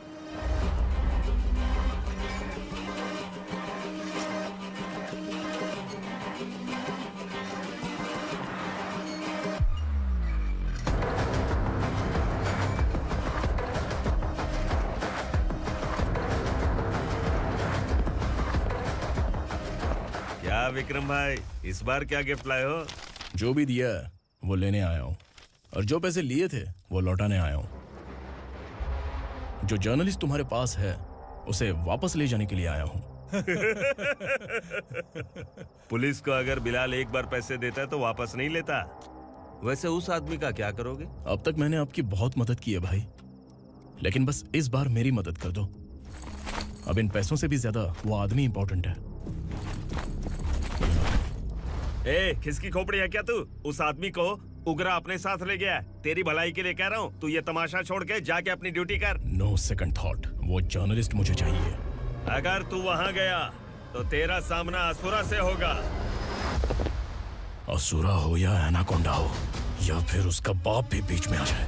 Speaker 10: क्या विक्रम भाई, इस बार क्या गिफ्ट लाए हो?
Speaker 2: जो भी दिया है वो लेने आया हूँ, और जो पैसे लिए थे वो लौटाने आया हूँ। जो जर्नलिस्ट तुम्हारे पास है उसे वापस ले जाने के लिए आया हूँ।
Speaker 10: पुलिस को अगर बिलाल एक बार पैसे देता है तो वापस नहीं लेता। वैसे उस आदमी का क्या करोगे?
Speaker 2: अब तक मैंने आपकी बहुत मदद की है भाई, लेकिन बस इस बार मेरी मदद कर दो। अब इन पैसों से भी ज्यादा वो आदमी इंपॉर्टेंट है।
Speaker 10: ए, किसकी खोपड़ी है क्या तू? उस आदमी को उगरा अपने साथ ले गया। तेरी भलाई के लिए कह रहा हूँ, तू ये तमाशा छोड़ के जाके अपनी ड्यूटी कर।
Speaker 2: नो सेकंड थॉट, वो जर्नलिस्ट मुझे चाहिए।
Speaker 10: अगर तू वहाँ गया तो तेरा सामना असुरा से होगा।
Speaker 2: असुरा हो या एनाकोंडा हो, या फिर उसका बाप भी बीच में आ जाए,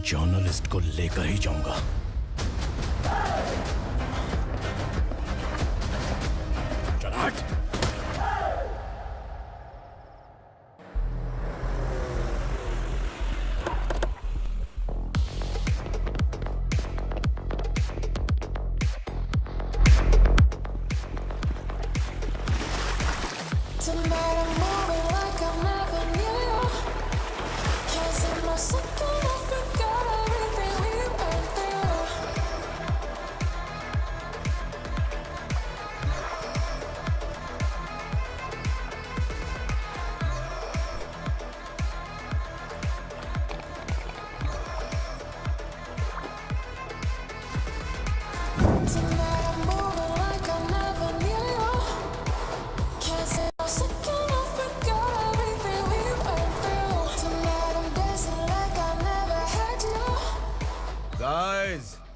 Speaker 2: जर्नलिस्ट को लेकर ही जाऊंगा। चल हट।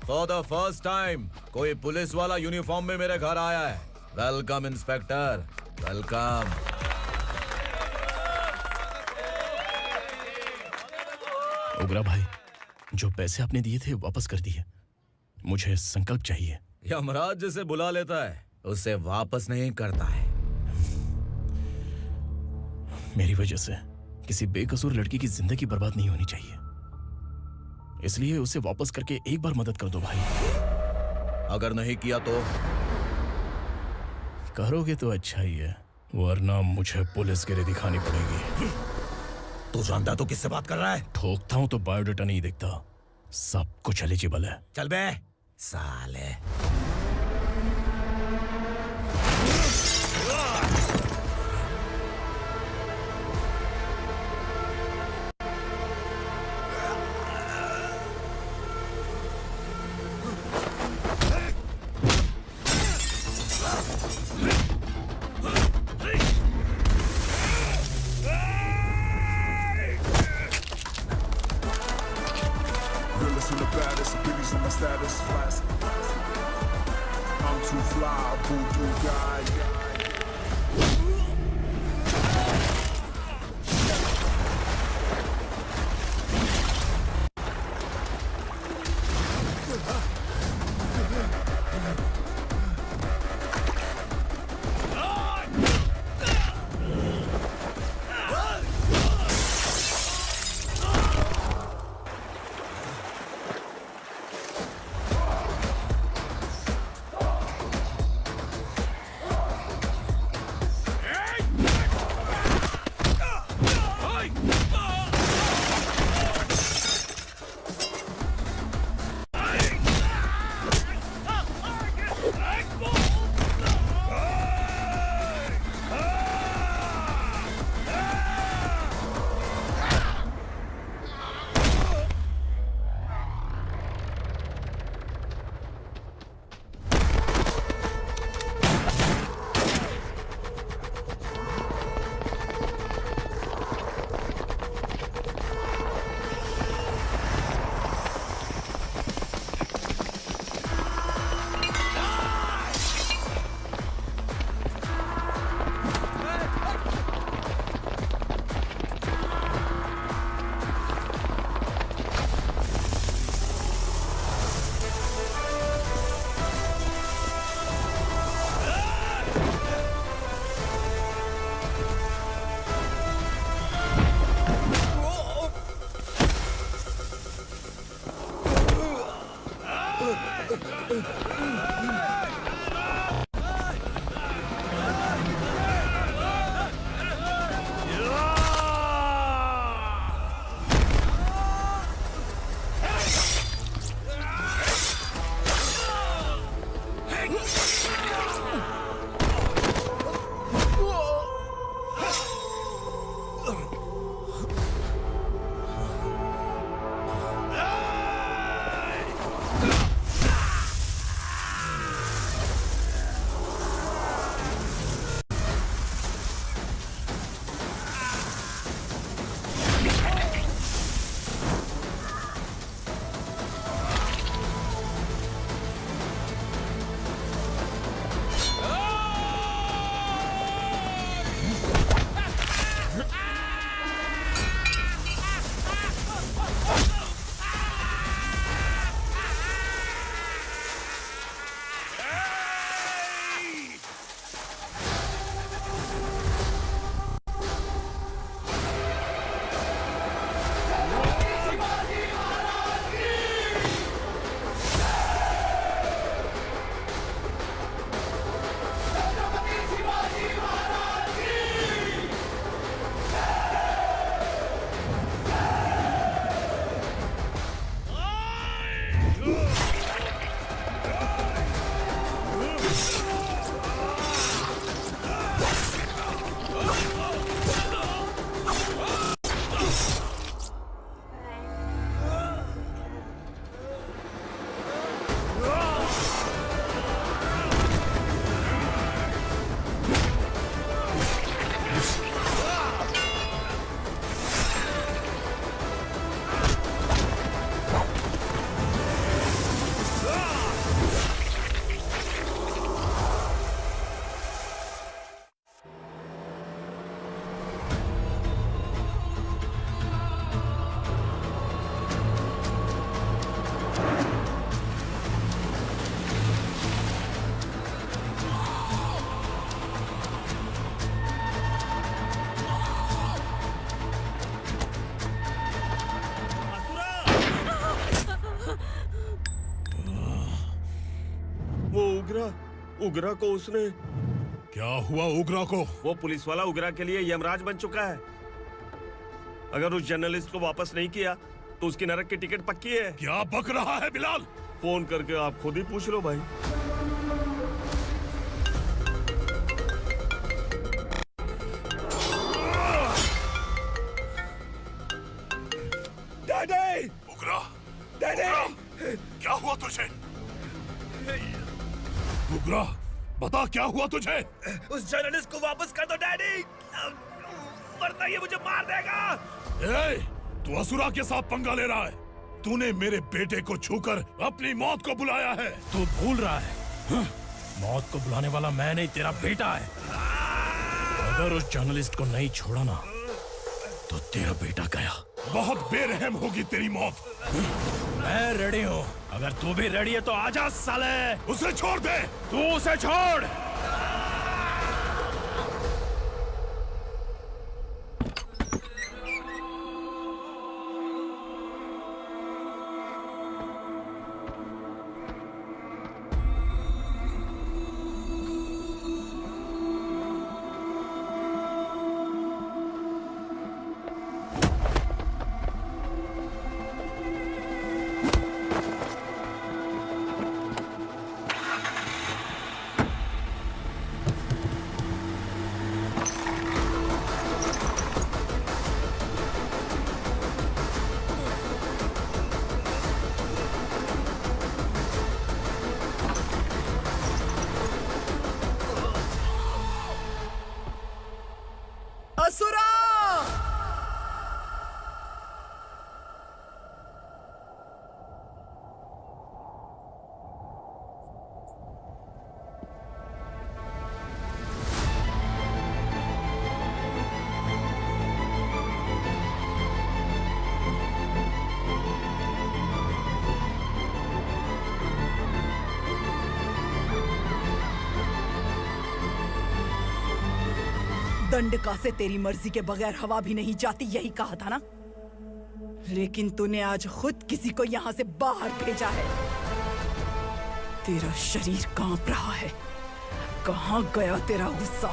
Speaker 19: फॉर द फर्स्ट टाइम कोई पुलिस वाला यूनिफॉर्म में मेरे घर आया है। Welcome inspector, welcome.
Speaker 2: उगरा भाई, जो पैसे आपने दिए थे वापस कर दिए। मुझे संकल्प चाहिए।
Speaker 19: यमराज जिसे बुला लेता है उसे वापस नहीं करता है।
Speaker 2: मेरी वजह से किसी बेकसूर लड़की की जिंदगी बर्बाद नहीं होनी चाहिए, इसलिए उसे वापस करके एक बार मदद कर दो भाई।
Speaker 19: अगर नहीं किया तो?
Speaker 2: करोगे तो अच्छा ही है, वरना मुझे पुलिसगिरी दिखानी पड़ेगी।
Speaker 19: तू जानता तो किससे बात कर रहा है?
Speaker 2: ठोकता हूं तो बायोडेटा नहीं दिखता, सब कुछ एलिजिबल है।
Speaker 19: चल बे साले।
Speaker 16: Realest and the baddest, biggies in my status, fast. I'm too fly, voodoo guy.
Speaker 10: उगरा को उसने क्या हुआ उग्रा को? वो पुलिस वाला उग्रा के लिए यमराज बन चुका है। अगर उस जर्नलिस्ट को वापस नहीं किया तो उसकी नरक की टिकट पक्की है। क्या बक रहा है बिलाल? फोन करके आप खुद ही पूछ लो भाई।
Speaker 16: डैडी!
Speaker 10: उग्रा!
Speaker 16: डैडी!
Speaker 10: क्या हुआ तुझे? उग्रा, बता क्या हुआ तुझे?
Speaker 16: उस जर्नलिस्ट को वापस कर दो डैडी, वरना ये मुझे मार देगा।
Speaker 10: ए, तू असुरा के साथ पंगा ले रहा है। तूने मेरे बेटे को छूकर अपनी मौत को बुलाया है।
Speaker 2: तू भूल रहा है, मौत को बुलाने वाला मैं नहीं, तेरा बेटा है। अगर उस जर्नलिस्ट को नहीं छोड़ा ना तो तेरा बेटा गया।
Speaker 10: बहुत बेरहम होगी तेरी मौत।
Speaker 2: मैं रेडी हूँ, अगर तू भी रेडी है तो आजा साले।
Speaker 10: उसे छोड़ दे।
Speaker 2: तू उसे छोड़।
Speaker 20: असुरा! दंडका से तेरी मर्जी के बगैर हवा भी नहीं जाती, यही कहा था ना? लेकिन तूने आज खुद किसी को यहाँ से बाहर भेजा है। तेरा शरीर कांप रहा है। कहाँ गया तेरा गुस्सा?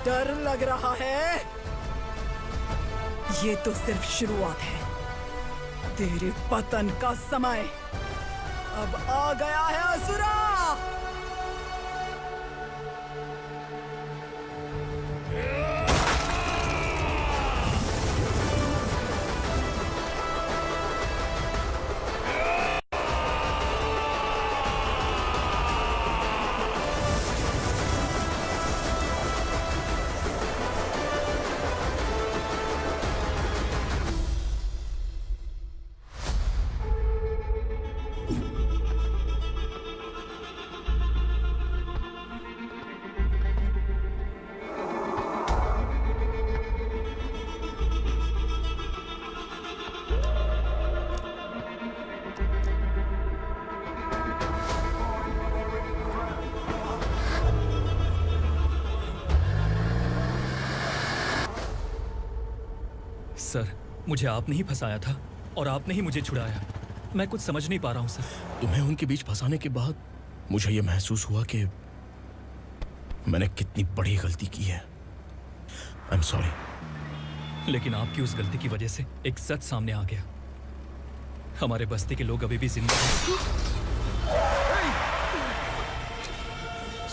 Speaker 20: डर लग रहा है? ये तो सिर्फ शुरुआत है। तेरे पतन का समय अब आ गया है असुरा!
Speaker 14: सर, मुझे आपने ही फंसाया था और आपने ही मुझे छुड़ाया। मैं कुछ समझ नहीं पा रहा हूँ सर।
Speaker 2: तुम्हें उनके बीच फंसाने के बाद मुझे ये महसूस हुआ कि मैंने कितनी बड़ी गलती की है। I am sorry.
Speaker 14: लेकिन आपकी उस गलती की वजह से एक सच सामने आ गया। हमारे बस्ती के लोग अभी भी जिंदा हैं।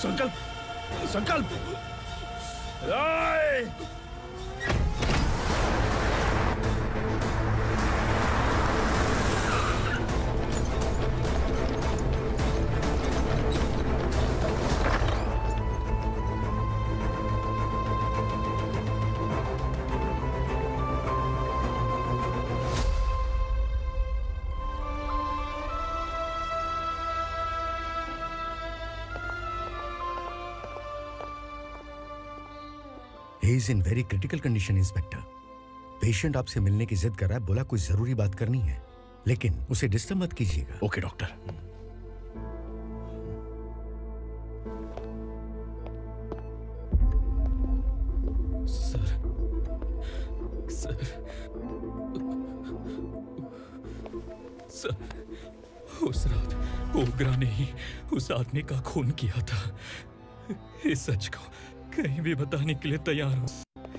Speaker 2: संकल्प! संकल्प!
Speaker 18: He is in very critical condition, inspector. Patient आपसे मिलने की जिद कर रहा है, बोला कोई जरूरी बात करनी है, लेकिन उसे डिस्टर्ब मत कीजिएगा।
Speaker 2: Okay doctor.
Speaker 14: सर उस रात ओग्रा ने ही उस आदमी का खून किया था। इस सच को कहीं भी बताने के लिए तैयार हूँ।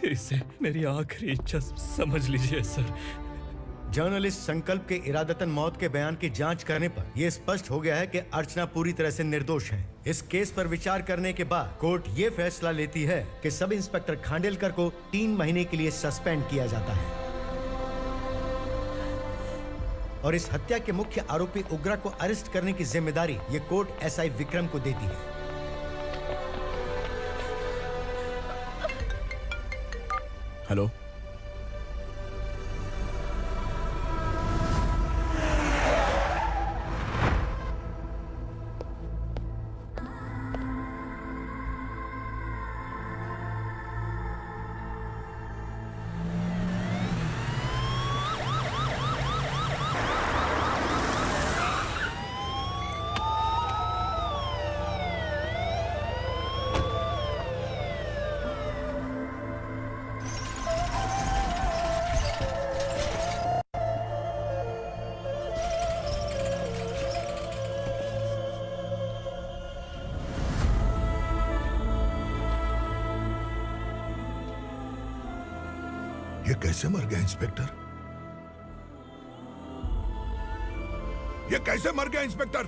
Speaker 14: इसे मेरी आखिरी इच्छा समझ लीजिए सर।
Speaker 18: जर्नलिस्ट संकल्प के इरादतन मौत के बयान की जांच करने पर यह स्पष्ट हो गया है कि अर्चना पूरी तरह से निर्दोष है। इस केस पर विचार करने के बाद कोर्ट ये फैसला लेती है कि सब इंस्पेक्टर खांडेलकर को 3 महीने के लिए सस्पेंड किया जाता है और इस हत्या के मुख्य आरोपी उग्रा को अरेस्ट करने की जिम्मेदारी ये कोर्ट एसआई विक्रम को देती है।
Speaker 2: हेलो,
Speaker 7: ये कैसे मर गया इंस्पेक्टर? ये कैसे मर गया इंस्पेक्टर?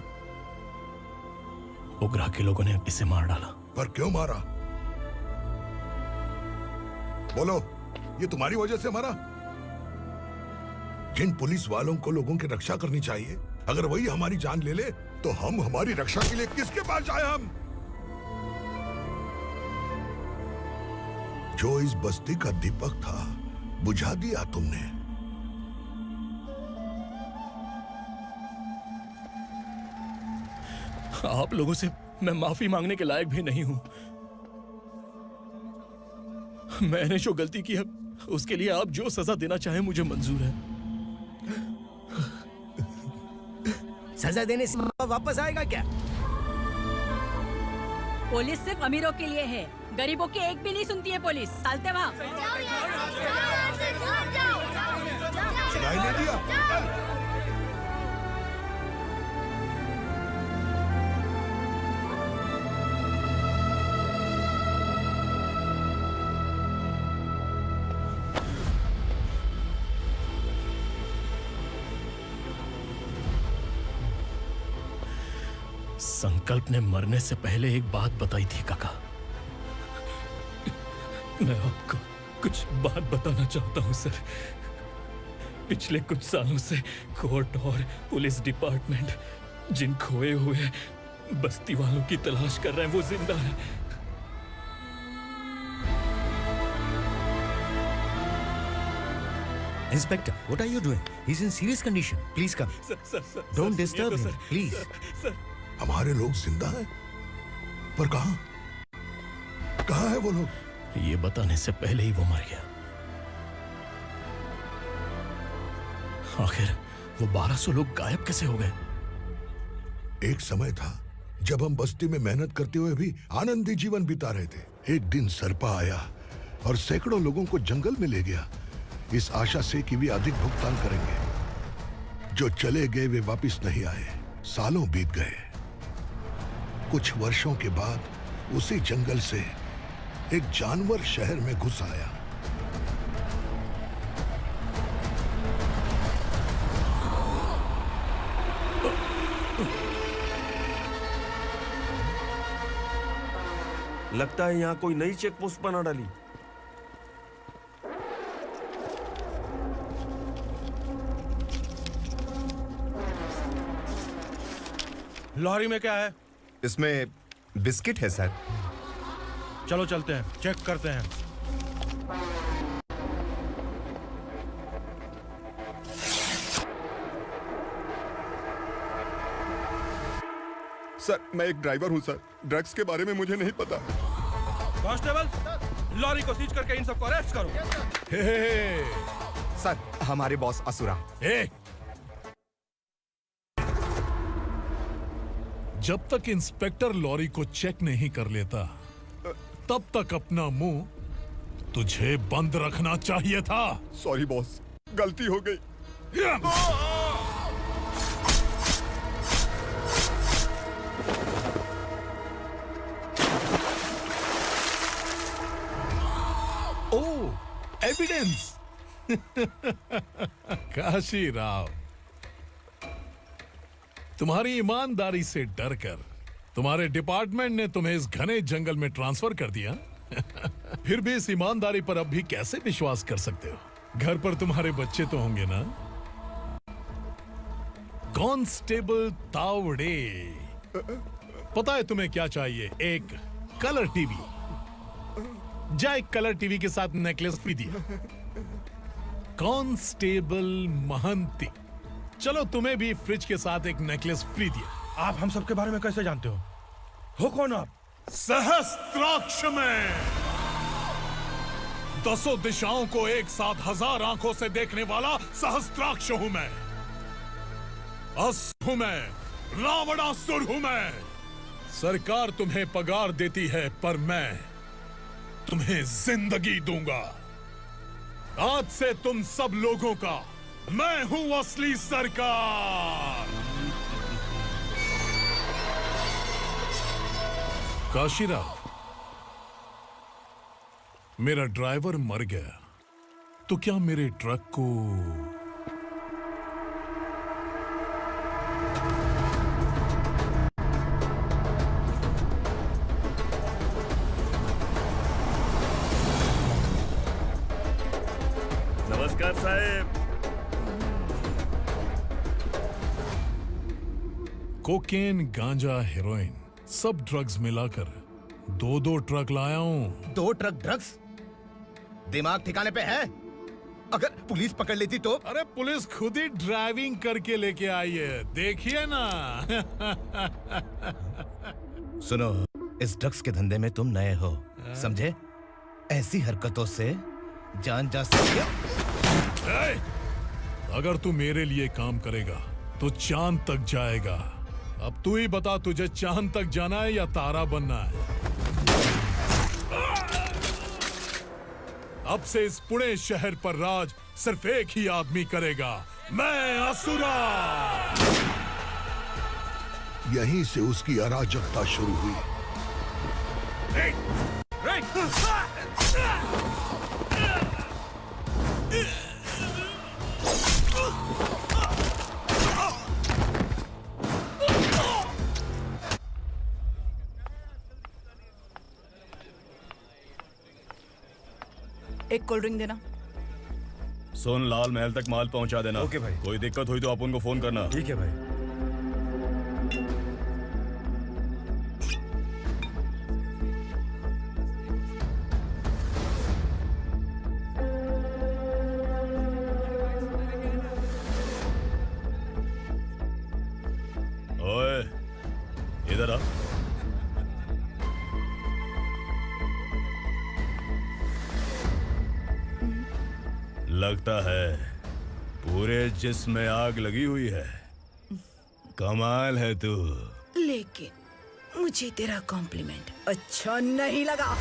Speaker 2: उग्रा के लोगों ने इसे मार डाला।
Speaker 7: पर क्यों मारा? बोलो, ये तुम्हारी वजह से मारा? जिन पुलिस वालों को लोगों की रक्षा करनी चाहिए, अगर वही हमारी जान ले ले तो हम हमारी रक्षा के लिए किसके पास जाए? हम जो इस बस्ती का दीपक था बुझा दिया तुमने।
Speaker 2: आप लोगों से मैं माफी मांगने के लायक भी नहीं हूं। मैंने जो गलती की है उसके लिए आप जो सजा देना चाहें मुझे मंजूर है।
Speaker 15: सजा देने से वापस आएगा क्या?
Speaker 12: पुलिस सिर्फ अमीरों के लिए है, गरीबों की एक भी नहीं सुनती है पुलिस। चलते वहाँ।
Speaker 7: सुनाई नहीं दिया?
Speaker 2: संकल्प ने मरने से पहले एक बात बताई थी काका।
Speaker 14: मैं आपको कुछ बात बताना चाहता हूं सर। पिछले कुछ सालों से कोर्ट और पुलिस डिपार्टमेंट जिन खोए हुए बस्ती वालों की तलाश कर रहे हैं वो जिंदा है।
Speaker 18: Inspector, what are you doing? He's in serious condition. Please come. Don't disturb him, please.
Speaker 7: हमारे लोग जिंदा हैं? पर कहां? कहां है वो लोग?
Speaker 2: ये बताने से पहले ही वो मर गया। आखिर वो 1200 लोग गायब कैसे हो गए?
Speaker 7: एक समय था जब हम बस्ती में मेहनत करते हुए भी आनंदी जीवन बिता रहे थे। एक दिन सरपा आया और सैकड़ों लोगों को जंगल में ले गया, इस आशा से कि वे अधिक भुगतान करेंगे। जो चले गए वे वापस नहीं आए। सालों बीत गए। कुछ वर्षों के बाद उसी जंगल से एक जानवर शहर में घुस आया।
Speaker 10: लगता है यहाँ कोई नई चेक पोस्ट बना डाली।
Speaker 6: लॉरी में क्या है?
Speaker 3: इसमें बिस्किट है सर।
Speaker 6: चलो चलते हैं, चेक करते हैं।
Speaker 3: सर, मैं एक ड्राइवर हूं सर। ड्रग्स के बारे में मुझे नहीं पता।
Speaker 6: कांस्टेबल, लॉरी को सीज करके इन सबको अरेस्ट करो।
Speaker 3: सर, हमारे बॉस असुरा।
Speaker 21: जब तक इंस्पेक्टर लॉरी को चेक नहीं कर लेता तब तक अपना मुंह तुझे बंद रखना चाहिए था।
Speaker 3: सॉरी बॉस, गलती हो गई।
Speaker 21: ओह, एविडेंस। काशी राव, तुम्हारी ईमानदारी से डरकर तुम्हारे डिपार्टमेंट ने तुम्हें इस घने जंगल में ट्रांसफर कर दिया। फिर भी इस ईमानदारी पर अब भी कैसे विश्वास कर सकते हो? घर पर तुम्हारे बच्चे तो होंगे ना? कांस्टेबल तावड़े, पता है तुम्हें क्या चाहिए? एक कलर टीवी। जा एक कलर टीवी के साथ नेकलेस भी दिया। कांस्टेबल महंती, चलो तुम्हें भी फ्रिज के साथ एक नेकलेस फ्री दिया।
Speaker 16: आप हम सबके बारे में कैसे जानते हो कौन आप?
Speaker 21: सहस्त्राक्ष में 10 दिशाओं को एक साथ 1000 आंखों से देखने वाला सहस्त्राक्ष हूं मैं। असुर हूं मैं, रावणासुर हूं मैं। सरकार तुम्हें पगार देती है, पर मैं तुम्हें जिंदगी दूंगा। आज से तुम सब लोगों का मैं हूं असली सरकार। काशीराव, मेरा ड्राइवर मर गया, तो क्या मेरे ट्रक को
Speaker 10: नमस्कार साहब।
Speaker 21: कोकेन, गांजा, हेरोइन, सब ड्रग्स मिलाकर 2 ट्रक लाया हूं।
Speaker 3: 2 ट्रक ड्रग्स? दिमाग ठिकाने पे है? अगर पुलिस पकड़ लेती तो?
Speaker 21: अरे पुलिस खुद ही ड्राइविंग करके लेके आई है, देखिए ना।
Speaker 3: सुनो, इस ड्रग्स के धंधे में तुम नए हो, समझे? ऐसी हरकतों से जान जा सकती है।
Speaker 21: अगर तू मेरे लिए काम करेगा तो चांद तक जाएगा। अब तू ही बता, तुझे चांद तक जाना है या तारा बनना है? अब से इस पुणे शहर पर राज सिर्फ एक ही आदमी करेगा, मैं असुरा।
Speaker 7: यहीं से उसकी अराजकता शुरू हुई।
Speaker 20: एक कोल्ड ड्रिंक देना।
Speaker 6: सुन, लाल महल तक माल पहुंचा देना।
Speaker 16: ओके भाई।
Speaker 6: कोई दिक्कत हुई तो आप उनको फोन करना।
Speaker 16: ठीक है भाई।
Speaker 6: ओए, इधर आ। लगता है पूरे जिस्म में आग लगी हुई है। कमाल है तू।
Speaker 20: लेकिन मुझे तेरा कॉम्प्लीमेंट अच्छा नहीं लगा।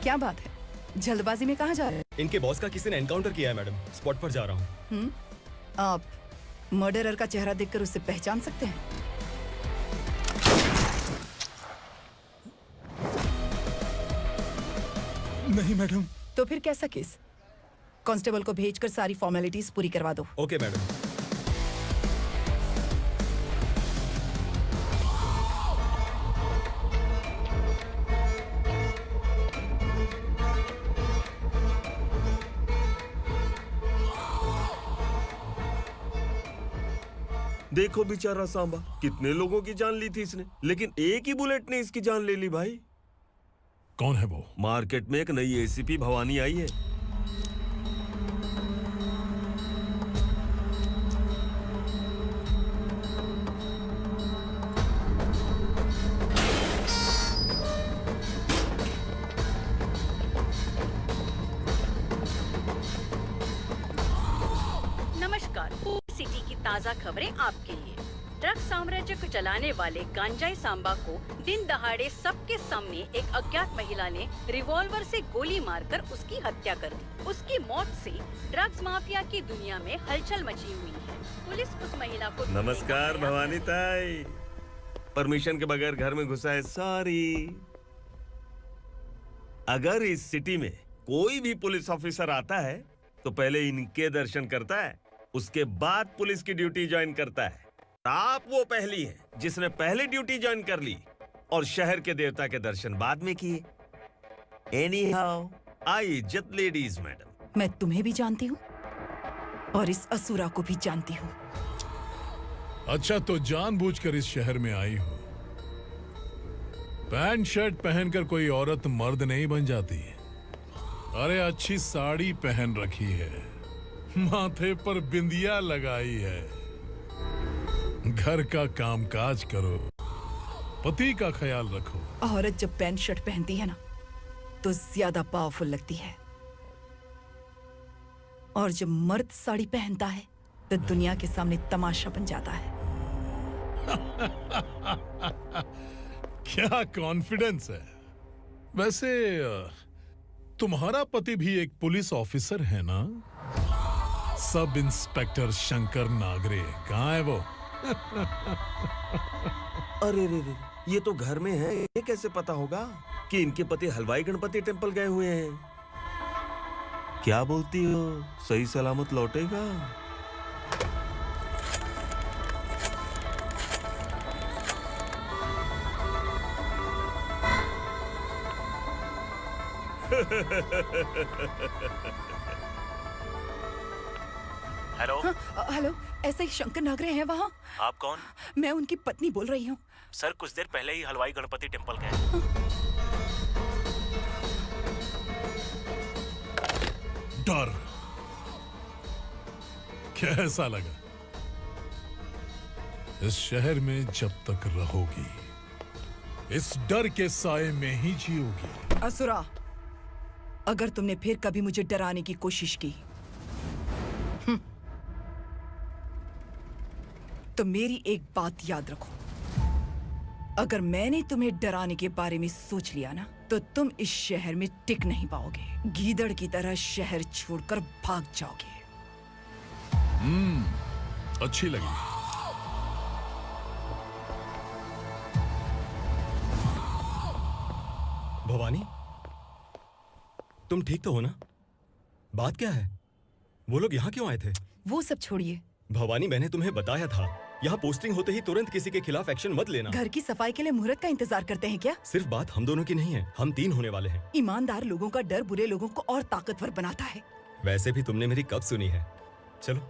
Speaker 20: क्या बात है, जल्दबाजी में कहाँ जा रहे हैं?
Speaker 16: इनके बॉस का किसी ने एनकाउंटर किया है मैडम, स्पॉट पर जा रहा हूँ।
Speaker 20: आप मर्डरर का चेहरा देखकर उसे पहचान सकते हैं?
Speaker 1: नहीं मैडम।
Speaker 20: तो फिर कैसा केस? कांस्टेबल को भेजकर सारी फॉर्मेलिटीज पूरी करवा दो।
Speaker 16: Okay madam.
Speaker 10: देखो बेचारा सांबा, कितने लोगों की जान ली थी इसने, लेकिन एक ही बुलेट ने इसकी जान ले ली भाई।
Speaker 21: कौन है वो?
Speaker 10: मार्केट में एक नई एसीपी भवानी आई है।
Speaker 12: नमस्कार। सिटी की ताज़ा खबरें आपके लिए। ड्रग्स साम्राज्य को चलाने वाले गांजाई सांबा को दिन दहाड़े सबके सामने एक अज्ञात महिला ने रिवॉल्वर से गोली मारकर उसकी हत्या कर दी। उसकी मौत से ड्रग्स माफिया की दुनिया में हलचल मची हुई है। पुलिस उस महिला को
Speaker 10: नमस्कार भवानी ताई। परमिशन के बगैर घर में घुसा है, सॉरी। अगर इस सिटी में कोई भी पुलिस ऑफिसर आता है तो पहले इनके दर्शन करता है, उसके बाद पुलिस की ड्यूटी ज्वाइन करता है। आप वो पहली हैं जिसने पहले ड्यूटी ज्वाइन कर ली और शहर के देवता के दर्शन बाद में किए। एनीहाउ, आई इज्जत लेडीज मैडम।
Speaker 20: मैं तुम्हें भी जानती हूँ और इस असुरा को भी जानती हूँ।
Speaker 21: अच्छा, तो जानबूझकर इस शहर में आई हो। पैंट शर्ट पहनकर कोई औरत मर्द नहीं बन जाती। अरे अच्छी साड़ी पहन रखी है, माथे पर बिंदिया लगाई है, घर का कामकाज करो, पति का ख्याल रखो।
Speaker 20: औरत जब पैंट शर्ट पहनती है ना तो ज्यादा पावरफुल लगती है, और जब मर्द साड़ी पहनता है तो दुनिया के सामने तमाशा बन जाता है।
Speaker 21: क्या कॉन्फिडेंस है। वैसे तुम्हारा पति भी एक पुलिस ऑफिसर है ना? सब इंस्पेक्टर शंकर नागरे कहाँ है वो?
Speaker 10: अरे रे रे, ये तो घर में है। ये कैसे पता होगा कि इनके पति हलवाई गणपति टेम्पल गए हुए हैं? क्या बोलती हो, सही सलामत लौटेगा?
Speaker 5: हेलो।
Speaker 20: हेलो, ऐसे ही शंकर नागरे हैं वहाँ?
Speaker 5: आप कौन?
Speaker 20: मैं उनकी पत्नी बोल रही हूँ।
Speaker 5: सर कुछ देर पहले ही हलवाई गणपति टेम्पल गए।
Speaker 21: डर कैसा लगा? इस शहर में जब तक रहोगी इस डर के साए में ही जियोगी।
Speaker 20: असुरा, अगर तुमने फिर कभी मुझे डराने की कोशिश की तो मेरी एक बात याद रखो, अगर मैंने तुम्हें डराने के बारे में सोच लिया ना तो तुम इस शहर में टिक नहीं पाओगे। गीदड़ की तरह शहर छोड़कर भाग जाओगे।
Speaker 21: अच्छी लगी।
Speaker 6: भवानी, तुम ठीक तो हो ना? बात क्या है? वो लोग यहाँ क्यों आए थे?
Speaker 20: वो सब छोड़िए
Speaker 6: भवानी, मैंने तुम्हें बताया था यहाँ पोस्टिंग होते ही तुरंत किसी के खिलाफ एक्शन मत लेना।
Speaker 20: घर की सफाई के लिए मुहूर्त का इंतजार करते हैं क्या?
Speaker 6: सिर्फ बात हम दोनों की नहीं है, हम 3 होने वाले हैं।
Speaker 20: ईमानदार लोगों का डर बुरे लोगों को और ताकतवर बनाता है।
Speaker 6: वैसे भी तुमने मेरी कब सुनी है। चलो।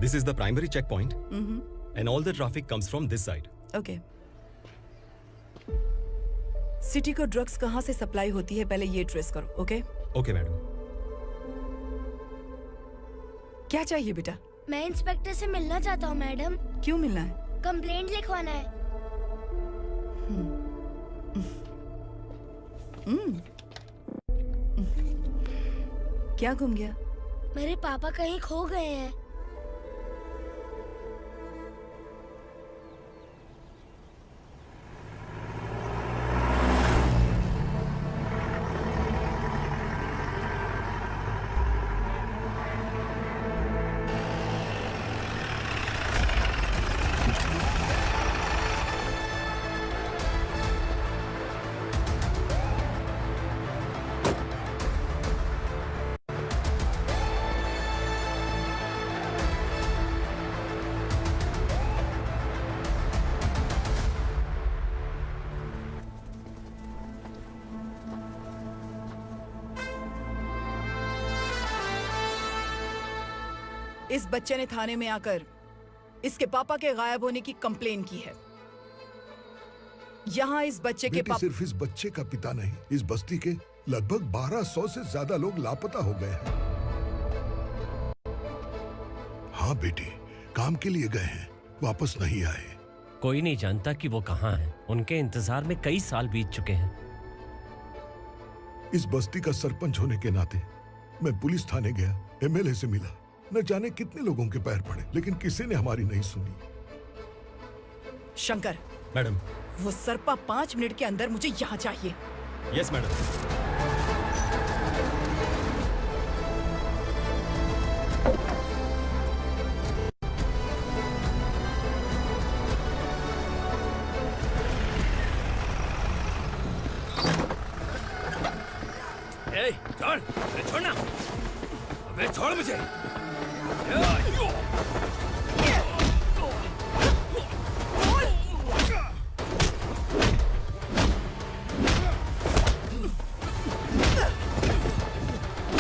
Speaker 6: This is the primary checkpoint, and all the traffic comes from this side.
Speaker 20: Okay. City को ड्रग्स कहाँ से सप्लाई होती है पहले ये ट्रेस करो, ओके?
Speaker 6: Okay madam.
Speaker 20: क्या चाहिए बेटा?
Speaker 11: मैं इंस्पेक्टर से मिलना चाहता हूँ मैडम।
Speaker 20: क्यों मिलना है?
Speaker 11: कंप्लेंट लिखवाना है।
Speaker 20: क्या घूम गया?
Speaker 11: मेरे पापा कहीं खो गए हैं।
Speaker 20: इस बच्चे ने थाने में आकर इसके पापा के गायब होने की कंप्लेन की है। यहाँ इस बच्चे के
Speaker 7: बेटी, सिर्फ इस बच्चे का पिता नहीं, इस बस्ती के लगभग 1200 से ज्यादा लोग लापता हो गए हैं। हाँ बेटी, काम के लिए गए हैं, वापस नहीं आए।
Speaker 8: कोई नहीं जानता कि वो कहाँ हैं। उनके इंतजार में कई साल बीत चुके हैं।
Speaker 7: इस बस्ती का सरपंच होने के नाते मैं पुलिस थाने गया, एमएलए से मिला, न जाने कितने लोगों के पैर पड़े, लेकिन किसी ने हमारी नहीं सुनी।
Speaker 20: शंकर,
Speaker 14: मैडम।
Speaker 20: वो सरपा 5 मिनट के अंदर मुझे यहाँ चाहिए।
Speaker 14: Yes madam.
Speaker 8: छोड़, छोड़ना, अबे छोड़ मुझे।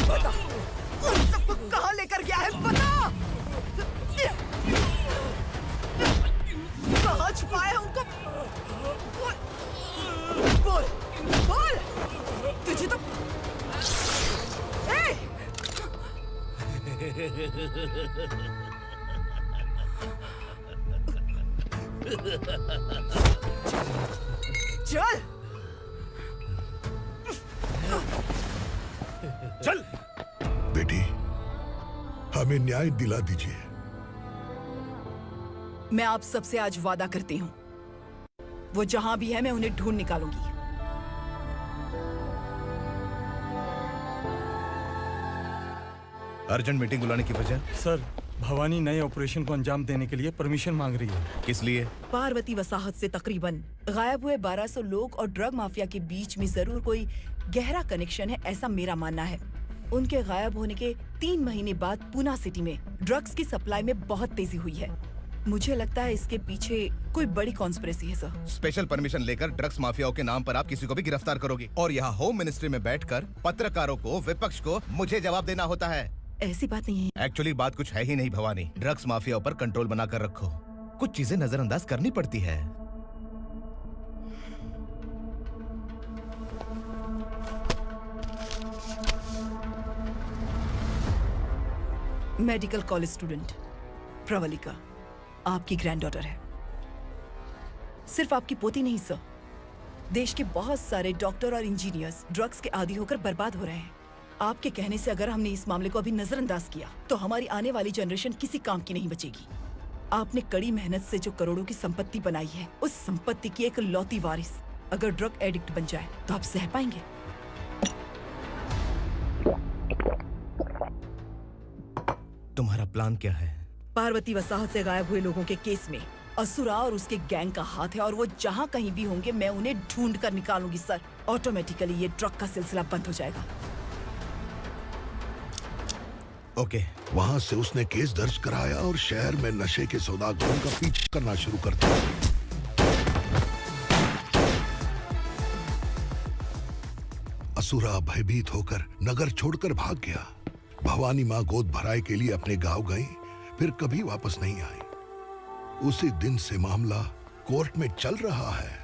Speaker 20: बता, उन सबको कहाँ लेकर गया है बता। कहाँ छुपाया है उनको? बोल, बोल, तुझे तो चल
Speaker 7: चल बेटी, हमें न्याय दिला दीजिए।
Speaker 20: मैं आप सबसे आज वादा करती हूँ, वो जहां भी है मैं उन्हें ढूंढ निकालूंगी।
Speaker 3: अर्जेंट मीटिंग बुलाने की वजह?
Speaker 1: सर, भवानी नए ऑपरेशन को अंजाम देने के लिए परमिशन मांग रही है।
Speaker 3: किस लिए?
Speaker 20: पार्वती वसाहत से तकरीबन गायब हुए 1200 लोग और ड्रग माफिया के बीच में जरूर कोई गहरा कनेक्शन है, ऐसा मेरा मानना है। उनके गायब होने के 3 महीने बाद पूना सिटी में ड्रग्स की सप्लाई में बहुत तेजी हुई है। मुझे लगता है इसके पीछे कोई बड़ी कॉन्स्पिरेसी है सर।
Speaker 3: स्पेशल परमिशन लेकर ड्रग्स माफियाओं के नाम पर आप किसी को भी गिरफ्तार करोगे और यहाँ होम मिनिस्ट्री में बैठकर पत्रकारों को, विपक्ष को मुझे जवाब देना होता है।
Speaker 20: ऐसी बात नहीं है।
Speaker 3: एक्चुअली बात कुछ है ही नहीं भवानी। ड्रग्स माफियाओं पर कंट्रोल बनाकर रखो, कुछ चीजें नजरअंदाज करनी पड़ती है।
Speaker 20: मेडिकल कॉलेज स्टूडेंट प्रवलिका आपकी ग्रैंडडॉटर है। सिर्फ आपकी पोती नहीं सर, देश के बहुत सारे डॉक्टर और इंजीनियर्स ड्रग्स के आदी होकर बर्बाद हो रहे हैं। आपके कहने से अगर हमने इस मामले को अभी नजरअंदाज किया तो हमारी आने वाली जनरेशन किसी काम की नहीं बचेगी। आपने कड़ी मेहनत से जो करोड़ों की संपत्ति बनाई है, उस संपत्ति की एक लौती वारिस अगर ड्रग एडिक्ट बन जाए तो आप सह पाएंगे?
Speaker 3: तुम्हारा प्लान क्या है?
Speaker 20: पार्वती वसाहत से गायब हुए लोगों के केस में असुरा और उसके गैंग का हाथ है और वो जहाँ कहीं भी होंगे मैं उन्हें ढूंढ कर निकालूंगी सर। ऑटोमेटिकली ये ड्रग का सिलसिला बंद हो जाएगा।
Speaker 3: ओके।
Speaker 7: वहाँ से उसने केस दर्ज कराया और शहर में नशे के सौदागरों का पीछा करना शुरू कर दिया। असुरा भयभीत होकर नगर छोड़कर भाग गया। भवानी माँ गोद भराई के लिए अपने गांव गई, फिर कभी वापस नहीं आई। उसी दिन से मामला कोर्ट में चल रहा है।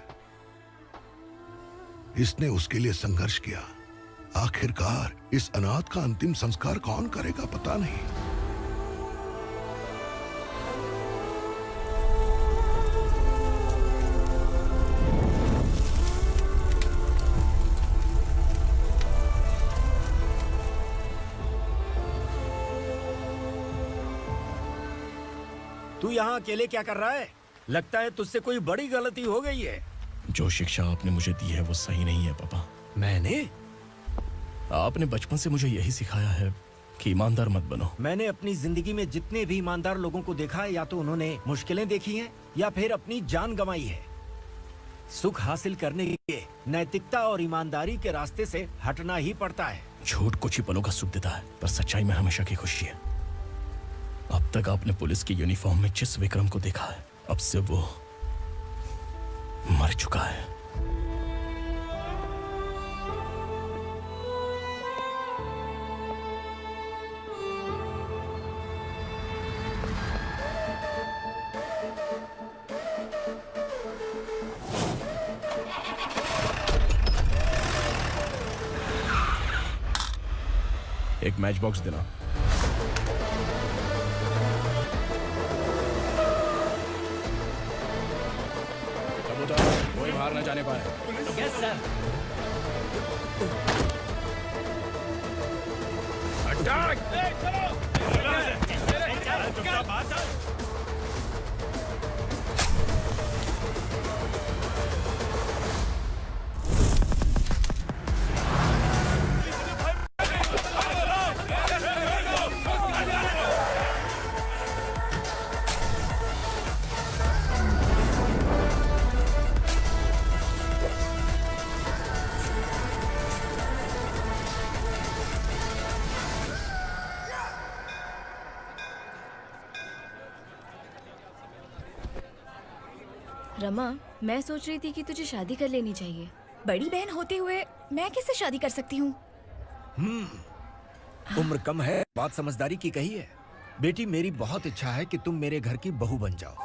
Speaker 7: इसने उसके लिए संघर्ष किया। आखिरकार इस अनाथ का अंतिम संस्कार कौन करेगा पता नहीं।
Speaker 4: तू यहाँ अकेले क्या कर रहा है? लगता है तुझसे कोई बड़ी गलती हो गई है।
Speaker 2: जो शिक्षा आपने मुझे दी है वो सही नहीं है पापा।
Speaker 4: मैंने?
Speaker 2: आपने बचपन से मुझे यही सिखाया है कि ईमानदार मत बनो।
Speaker 4: मैंने अपनी जिंदगी में जितने भी ईमानदार लोगों को देखा है, या तो उन्होंने मुश्किलें देखी हैं या फिर अपनी जान गंवाई है। सुख हासिल करने के लिए नैतिकता और ईमानदारी के रास्ते से हटना ही पड़ता है।
Speaker 2: झूठ कुछ ही पलों का सुख देता है, पर सच्चाई में हमेशा की खुशी है। अब तक आपने पुलिस की यूनिफॉर्म में जिस विक्रम को देखा है, अब से वो मर चुका है। एक मैच बॉक्स देना। कोई बाहर न जाने पाए।
Speaker 8: Yes sir.
Speaker 13: रमा, मैं सोच रही थी कि तुझे शादी कर लेनी चाहिए।
Speaker 11: बड़ी बहन होते हुए मैं कैसे शादी कर सकती हूँ?
Speaker 4: उम्र कम है, बात समझदारी की कही है। बेटी, मेरी बहुत इच्छा है कि तुम मेरे घर की बहू बन जाओ।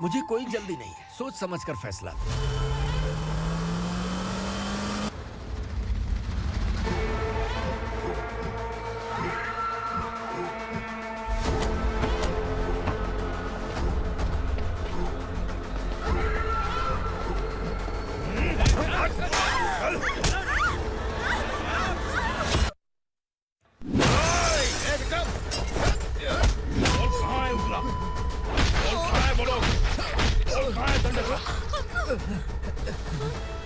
Speaker 4: मुझे कोई जल्दी नहीं है, सोच समझकर फैसला।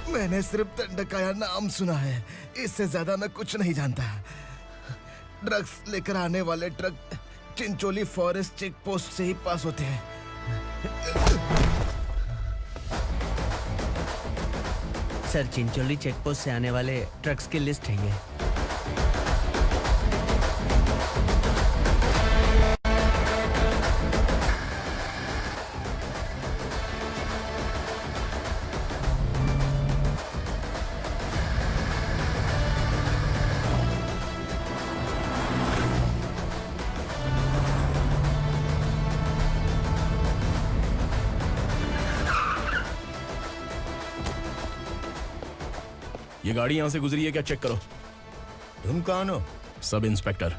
Speaker 9: मैंने सिर्फ दंडकाया नाम सुना है, इससे ज्यादा मैं कुछ नहीं जानता। ड्रग्स लेकर आने वाले truck Chincholi forest check post से ही पास होते हैं।
Speaker 15: सर, चिंचोली चेक पोस्ट से आने वाले ट्रक्स की लिस्ट है ये।
Speaker 2: ये गाड़ी यहां से गुजरी है क्या, चेक करो।
Speaker 18: तुम कौन हो?
Speaker 2: Sub inspector.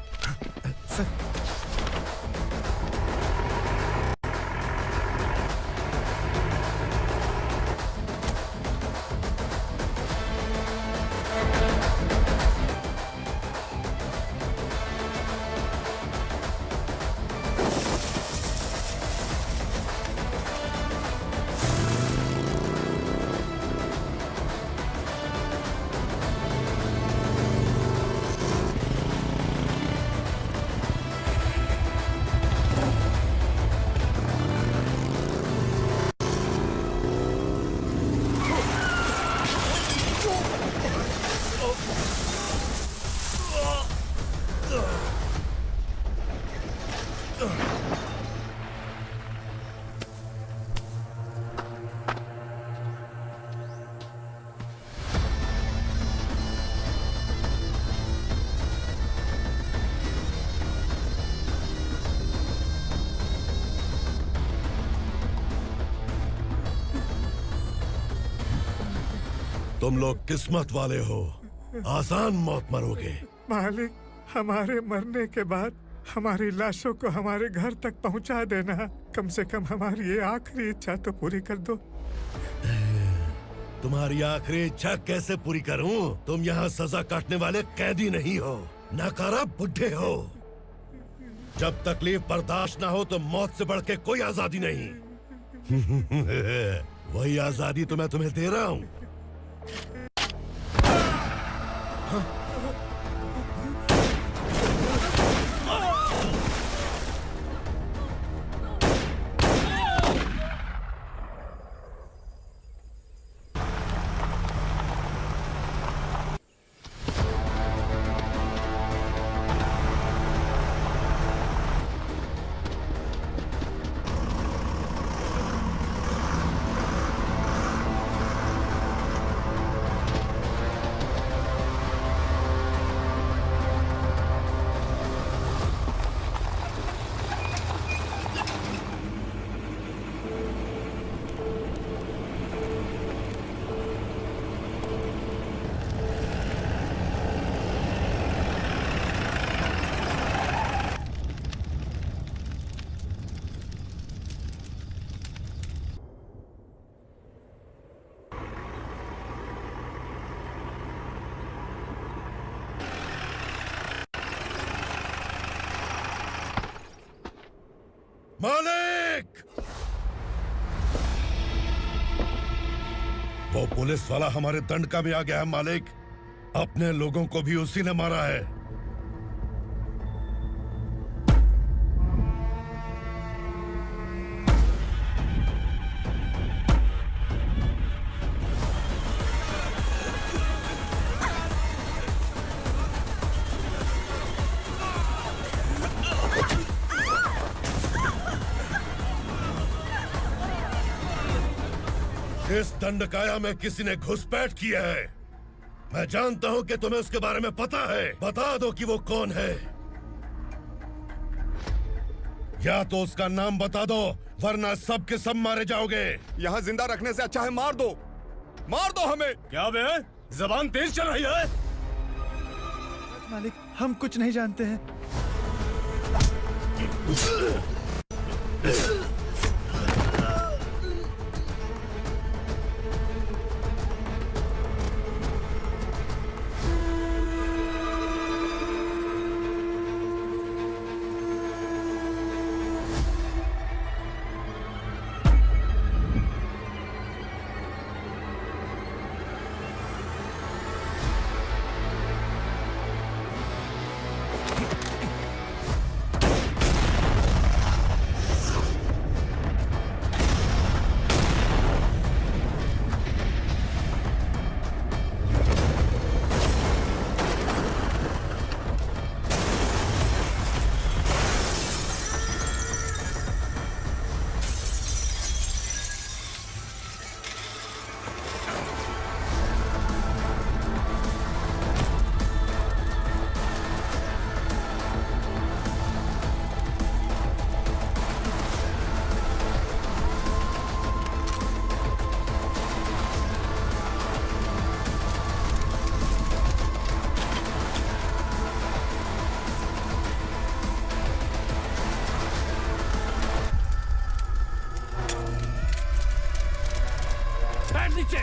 Speaker 21: तुम लोग किस्मत वाले हो, आसान मौत मरोगे।
Speaker 22: मालिक, हमारे मरने के बाद हमारी लाशों को हमारे घर तक पहुंचा देना। कम से कम हमारी ये आखिरी इच्छा तो पूरी कर दो।
Speaker 21: तुम्हारी आखिरी इच्छा कैसे पूरी करूं? तुम यहाँ सजा काटने वाले कैदी नहीं हो, नाकारा बुड्ढे हो। जब तकलीफ बर्दाश्त ना हो तो मौत से बढ़ के कोई आजादी नहीं। वही आजादी तो मैं तुम्हें दे रहा हूँ।
Speaker 7: मालिक! वो पुलिस वाला हमारे दंड का भी आ गया है मालिक। अपने लोगों को भी उसी ने मारा है। इस दंडकाया में किसी ने घुसपैठ किया है। मैं जानता हूं कि तुम्हें उसके बारे में पता है। बता दो कि वो कौन है, या तो उसका नाम बता दो, वरना सब के सब मारे जाओगे।
Speaker 3: यहाँ जिंदा रखने से अच्छा है मार दो हमें।
Speaker 16: क्या बे? जबान तेज चल रही है।
Speaker 22: मालिक, हम कुछ नहीं जानते हैं।
Speaker 8: नीचे।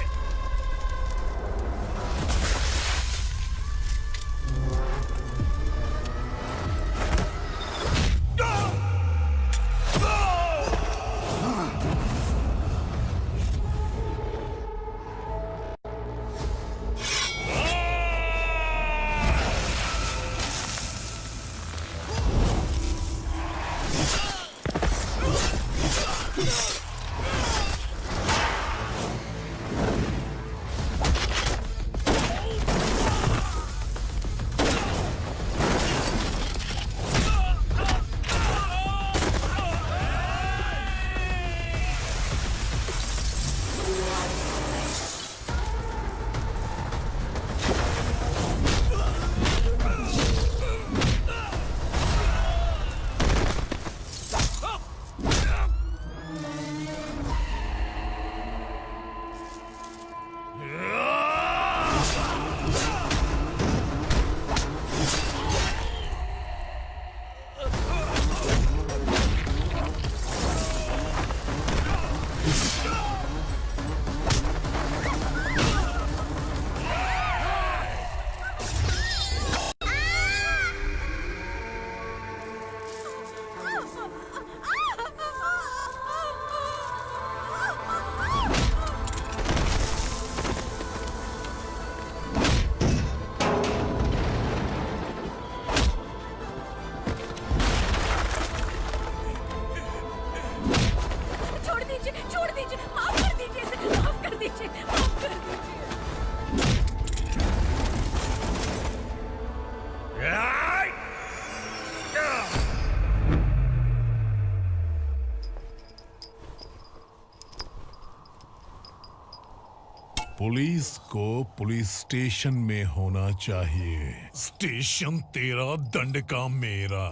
Speaker 21: पुलिस को पुलिस स्टेशन में होना चाहिए। स्टेशन तेरा, दंड का मेरा।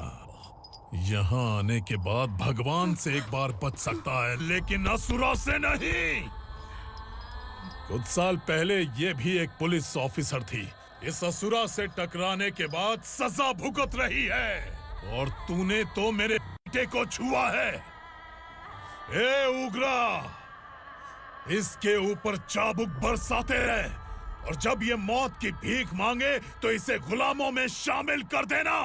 Speaker 21: यहाँ आने के बाद भगवान से एक बार बच सकता है, लेकिन असुरा से नहीं। कुछ साल पहले ये भी एक पुलिस ऑफिसर थी। इस असुरा से टकराने के बाद सजा भुगत रही है, और तूने तो मेरे बेटे को छुआ है। ए उग्रा, इसके ऊपर चाबुक बरसाते रहे, और जब ये मौत की भीख मांगे तो इसे गुलामों में शामिल कर देना।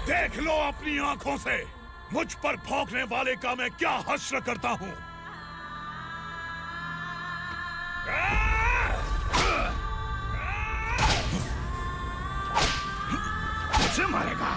Speaker 21: देख लो अपनी आंखों से मुझ पर भौंकने वाले का मैं क्या हश्र करता हूँ।
Speaker 16: मुझे मारेगा।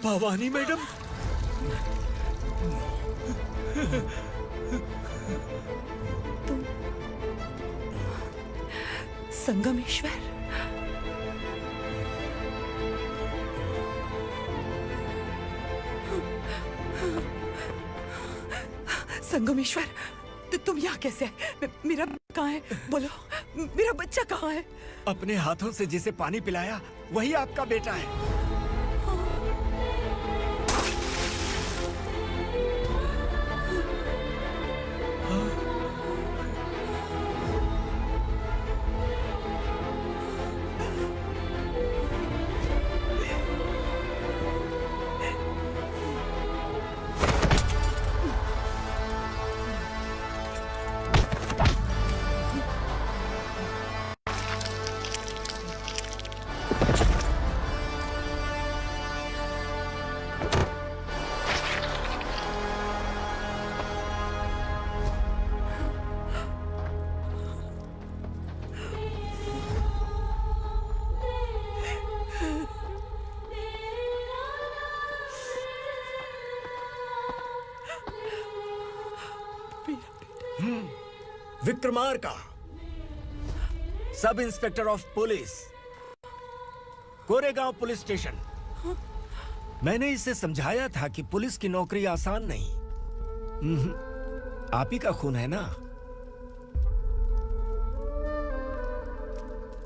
Speaker 4: भवानी मैडम,
Speaker 20: संगमेश्वर, संगमेश्वर, तुम यहाँ कैसे आए? मेरा कहाँ है? बोलो, मेरा बच्चा कहाँ है?
Speaker 4: अपने हाथों से जिसे पानी पिलाया वही आपका बेटा है। Vikramarka, sub inspector of police, Koregaon police station. मैंने इसे समझाया था कि पुलिस की नौकरी आसान नहीं। आप ही का खून है ना।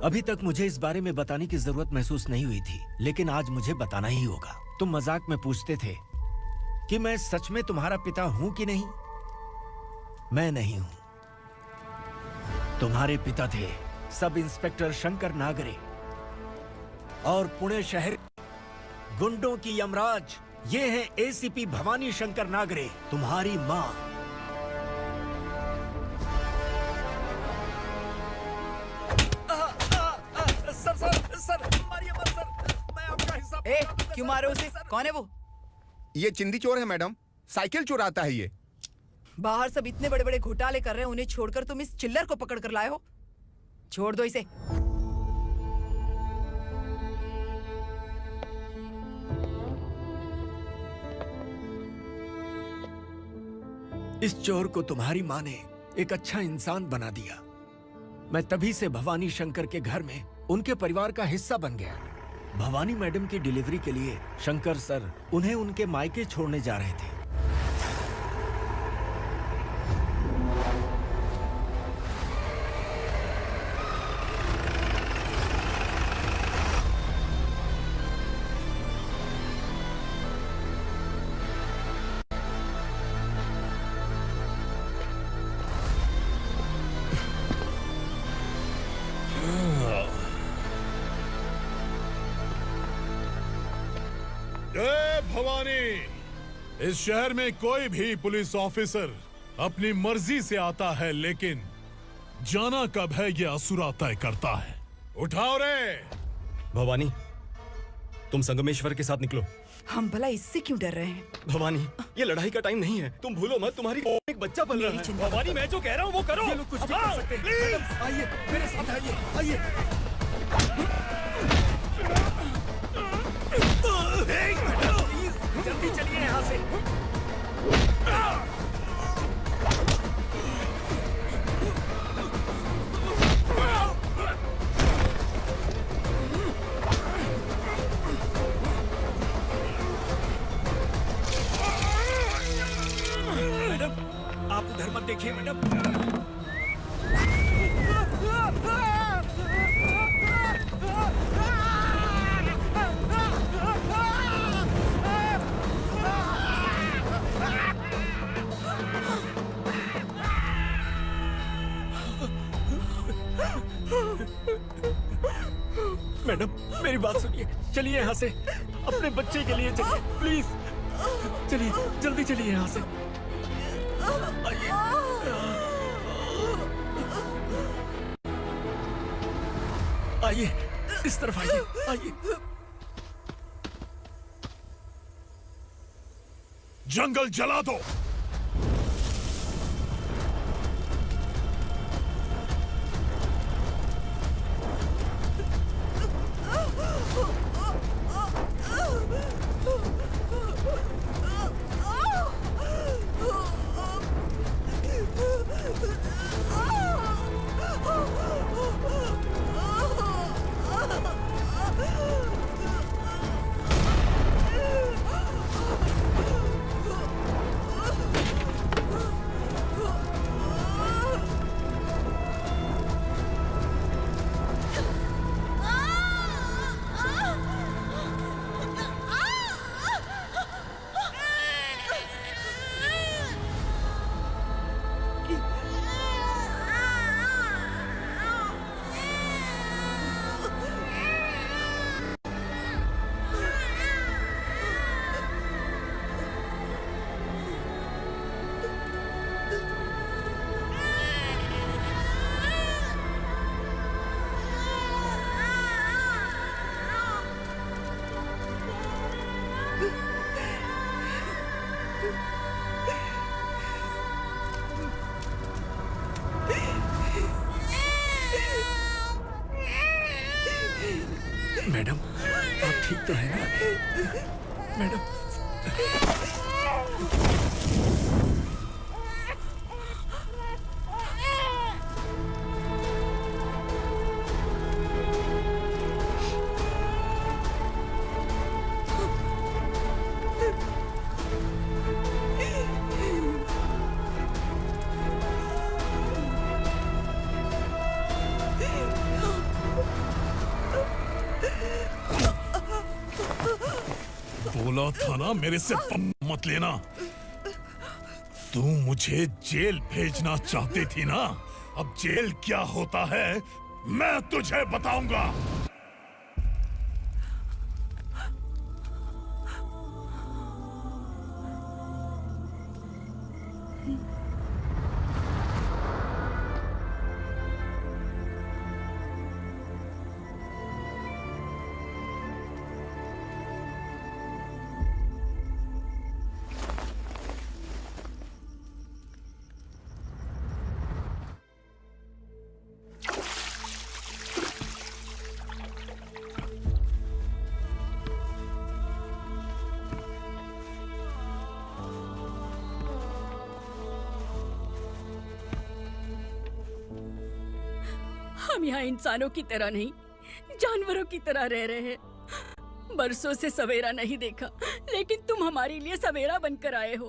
Speaker 4: अभी तक मुझे इस बारे में बताने की जरूरत महसूस नहीं हुई थी, लेकिन आज मुझे बताना ही होगा। तुम मजाक में पूछते थे कि मैं सच में तुम्हारा पिता हूं कि नहीं। मैं नहीं हूं। तुम्हारे पिता थे सब इंस्पेक्टर शंकर नागरे और पुणे शहर गुंडों की यमराज ये हैं एसीपी भवानी शंकर नागरे, तुम्हारी मां। सर मारिए मत सर, मैं आपका हिस्सा।
Speaker 20: क्यों मारे उसे? कौन है वो?
Speaker 3: ये चिंदी चोर है मैडम, साइकिल चुराता है ये।
Speaker 20: बाहर सब इतने बड़े बड़े घोटाले कर रहे हैं, उन्हें छोड़कर तुम इस चिल्लर को पकड़ कर लाए हो। छोड़ दो इसे।
Speaker 4: इस चोर को तुम्हारी मां ने एक अच्छा इंसान बना दिया। मैं तभी से भवानी शंकर के घर में उनके परिवार का हिस्सा बन गया। भवानी मैडम की डिलीवरी के लिए शंकर सर उन्हें उनके मायके छोड़ने जा रहे थे।
Speaker 21: जय भवानी। इस शहर में कोई भी पुलिस ऑफिसर अपनी मर्जी से आता है, लेकिन जाना कब है ये असुरा तय करता है। उठाओ रे।
Speaker 17: भवानी, तुम संगमेश्वर के साथ निकलो।
Speaker 20: हम भला इससे क्यों डर रहे हैं?
Speaker 17: भवानी, ये लड़ाई का टाइम नहीं है। तुम भूलो मत, तुम्हारी एक बच्चा पल रहा है।
Speaker 14: भवानी, मैं जो कह रहा हूँ वो करो।
Speaker 17: ये लोग कुछ भी कर सकते हैं। मैडम, आइए मेरे साथ आइए, आइए।
Speaker 4: जल्दी चलिए यहाँ से। मैडम, आप उधर मत देखिए मैडम। मैडम, मेरी बात सुनिए, चलिए यहाँ से। अपने बच्चे के लिए चलिए, प्लीज। चलिए, जल्दी चलिए यहाँ से। आइए, इस तरफ आइए, आइए।
Speaker 21: जंगल जला दो।
Speaker 4: मैडम, आप ठीक तो हैं ना? मैडम,
Speaker 21: बोला था ना मेरे से पंगा मत लेना। तू मुझे जेल भेजना चाहती थी ना, अब जेल क्या होता है मैं तुझे बताऊंगा।
Speaker 12: हम यहाँ इंसानों की तरह नहीं, जानवरों की तरह रह रहे हैं। बरसों से सवेरा नहीं देखा, लेकिन तुम हमारे लिए सवेरा बनकर आए हो।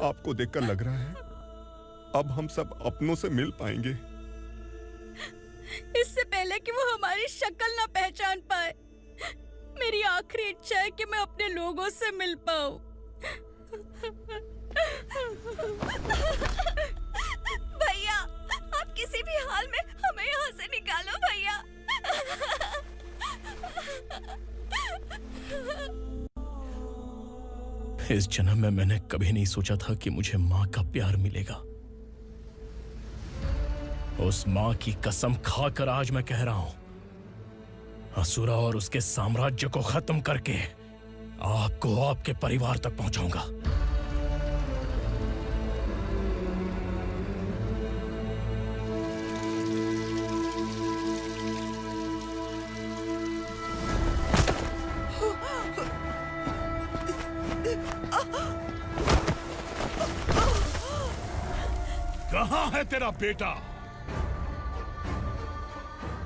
Speaker 3: आपको देखकर लग रहा है अब हम सब अपनों से मिल पाएंगे।
Speaker 12: इससे पहले कि वो हमारी शक्ल ना पहचान पाए, मेरी आखिरी इच्छा है कि मैं अपने लोगों से मिल पाऊं। भैया, आप किसी भी हाल में हमें यहाँ से निकालो भैया।
Speaker 2: इस जन्म में मैंने कभी नहीं सोचा था कि मुझे माँ का प्यार मिलेगा। उस माँ की कसम खाकर आज मैं कह रहा हूं, असुरा और उसके साम्राज्य को खत्म करके आपको आपके परिवार तक पहुंचाऊंगा।
Speaker 21: कहाँ है तेरा बेटा?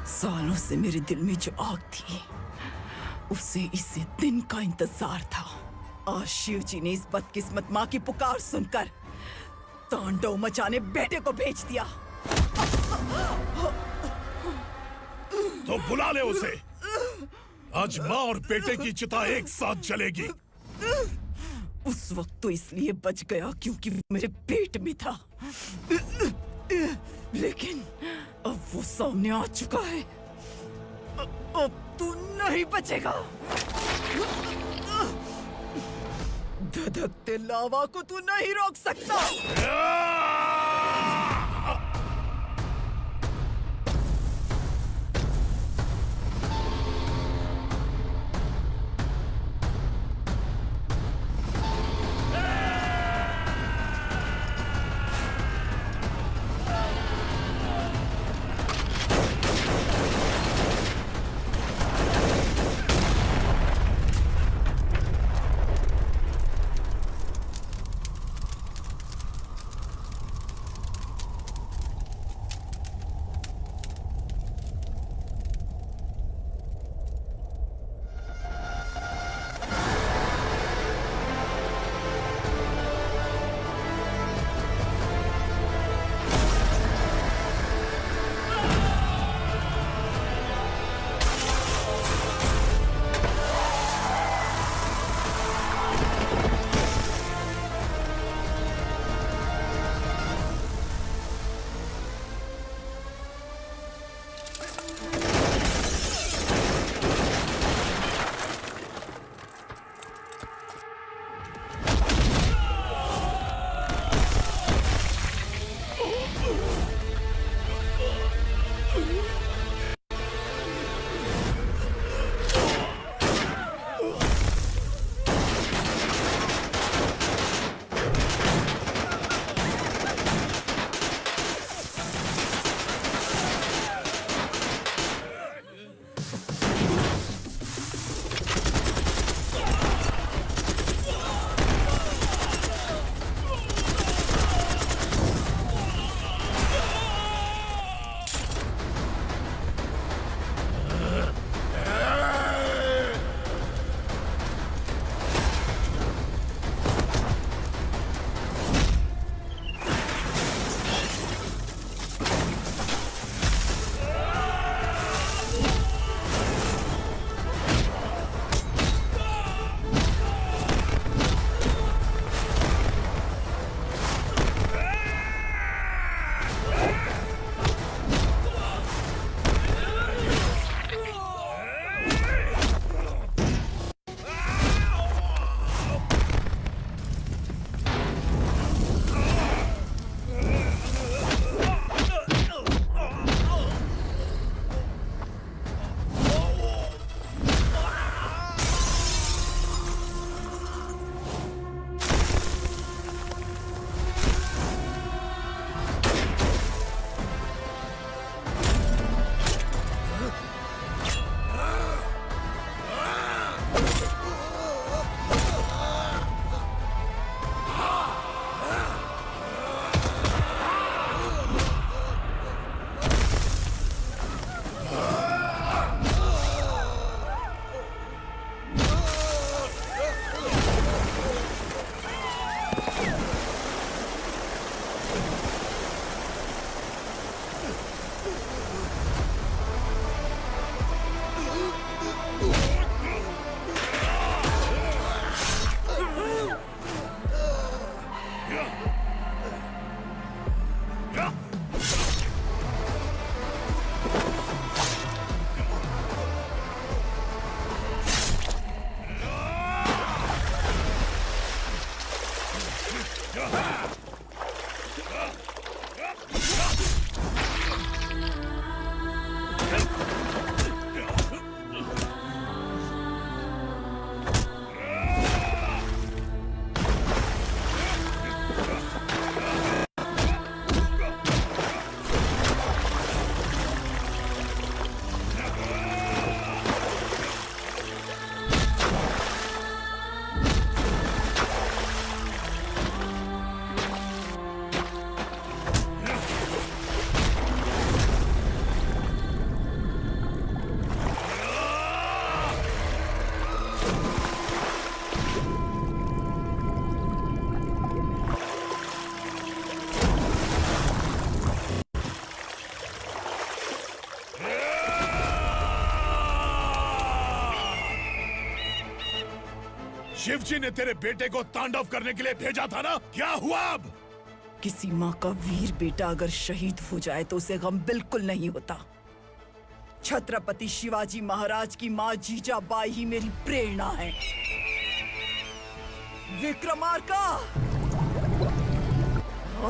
Speaker 20: सालों से मेरे दिल में जो आग थी, उसे इसी दिन का इंतजार था। आज शिव जी ने इस बदकिस्मत माँ की पुकार सुनकर तांडव मचाने बेटे को भेज दिया।
Speaker 21: तो बुला ले उसे। आज माँ और बेटे की चिता एक साथ जलेगी।
Speaker 20: उस वक्त तो इसलिए बच गया क्योंकि वो मेरे पेट में था, लेकिन अब वो सामने आ चुका है। अब तू नहीं बचेगा। धधकते लावा को तू नहीं रोक सकता।
Speaker 21: शिवजी ने तेरे बेटे को तांडव करने के लिए भेजा था ना, क्या हुआ अब?
Speaker 20: किसी माँ का वीर बेटा अगर शहीद हो जाए तो उसे गम बिल्कुल नहीं होता। छत्रपति शिवाजी महाराज की माँ जीजाबाई ही मेरी प्रेरणा है। विक्रमार्का,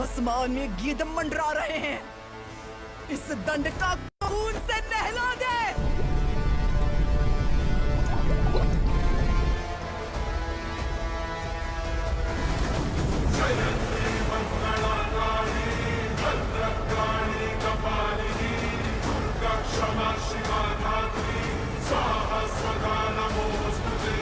Speaker 20: आसमान में गिद्ध मंडरा रहे हैं, इस दंड का खून से नहला दे।
Speaker 21: क्षमा शिवा धात्री स्वाहा स्वधा नमोस्तुते।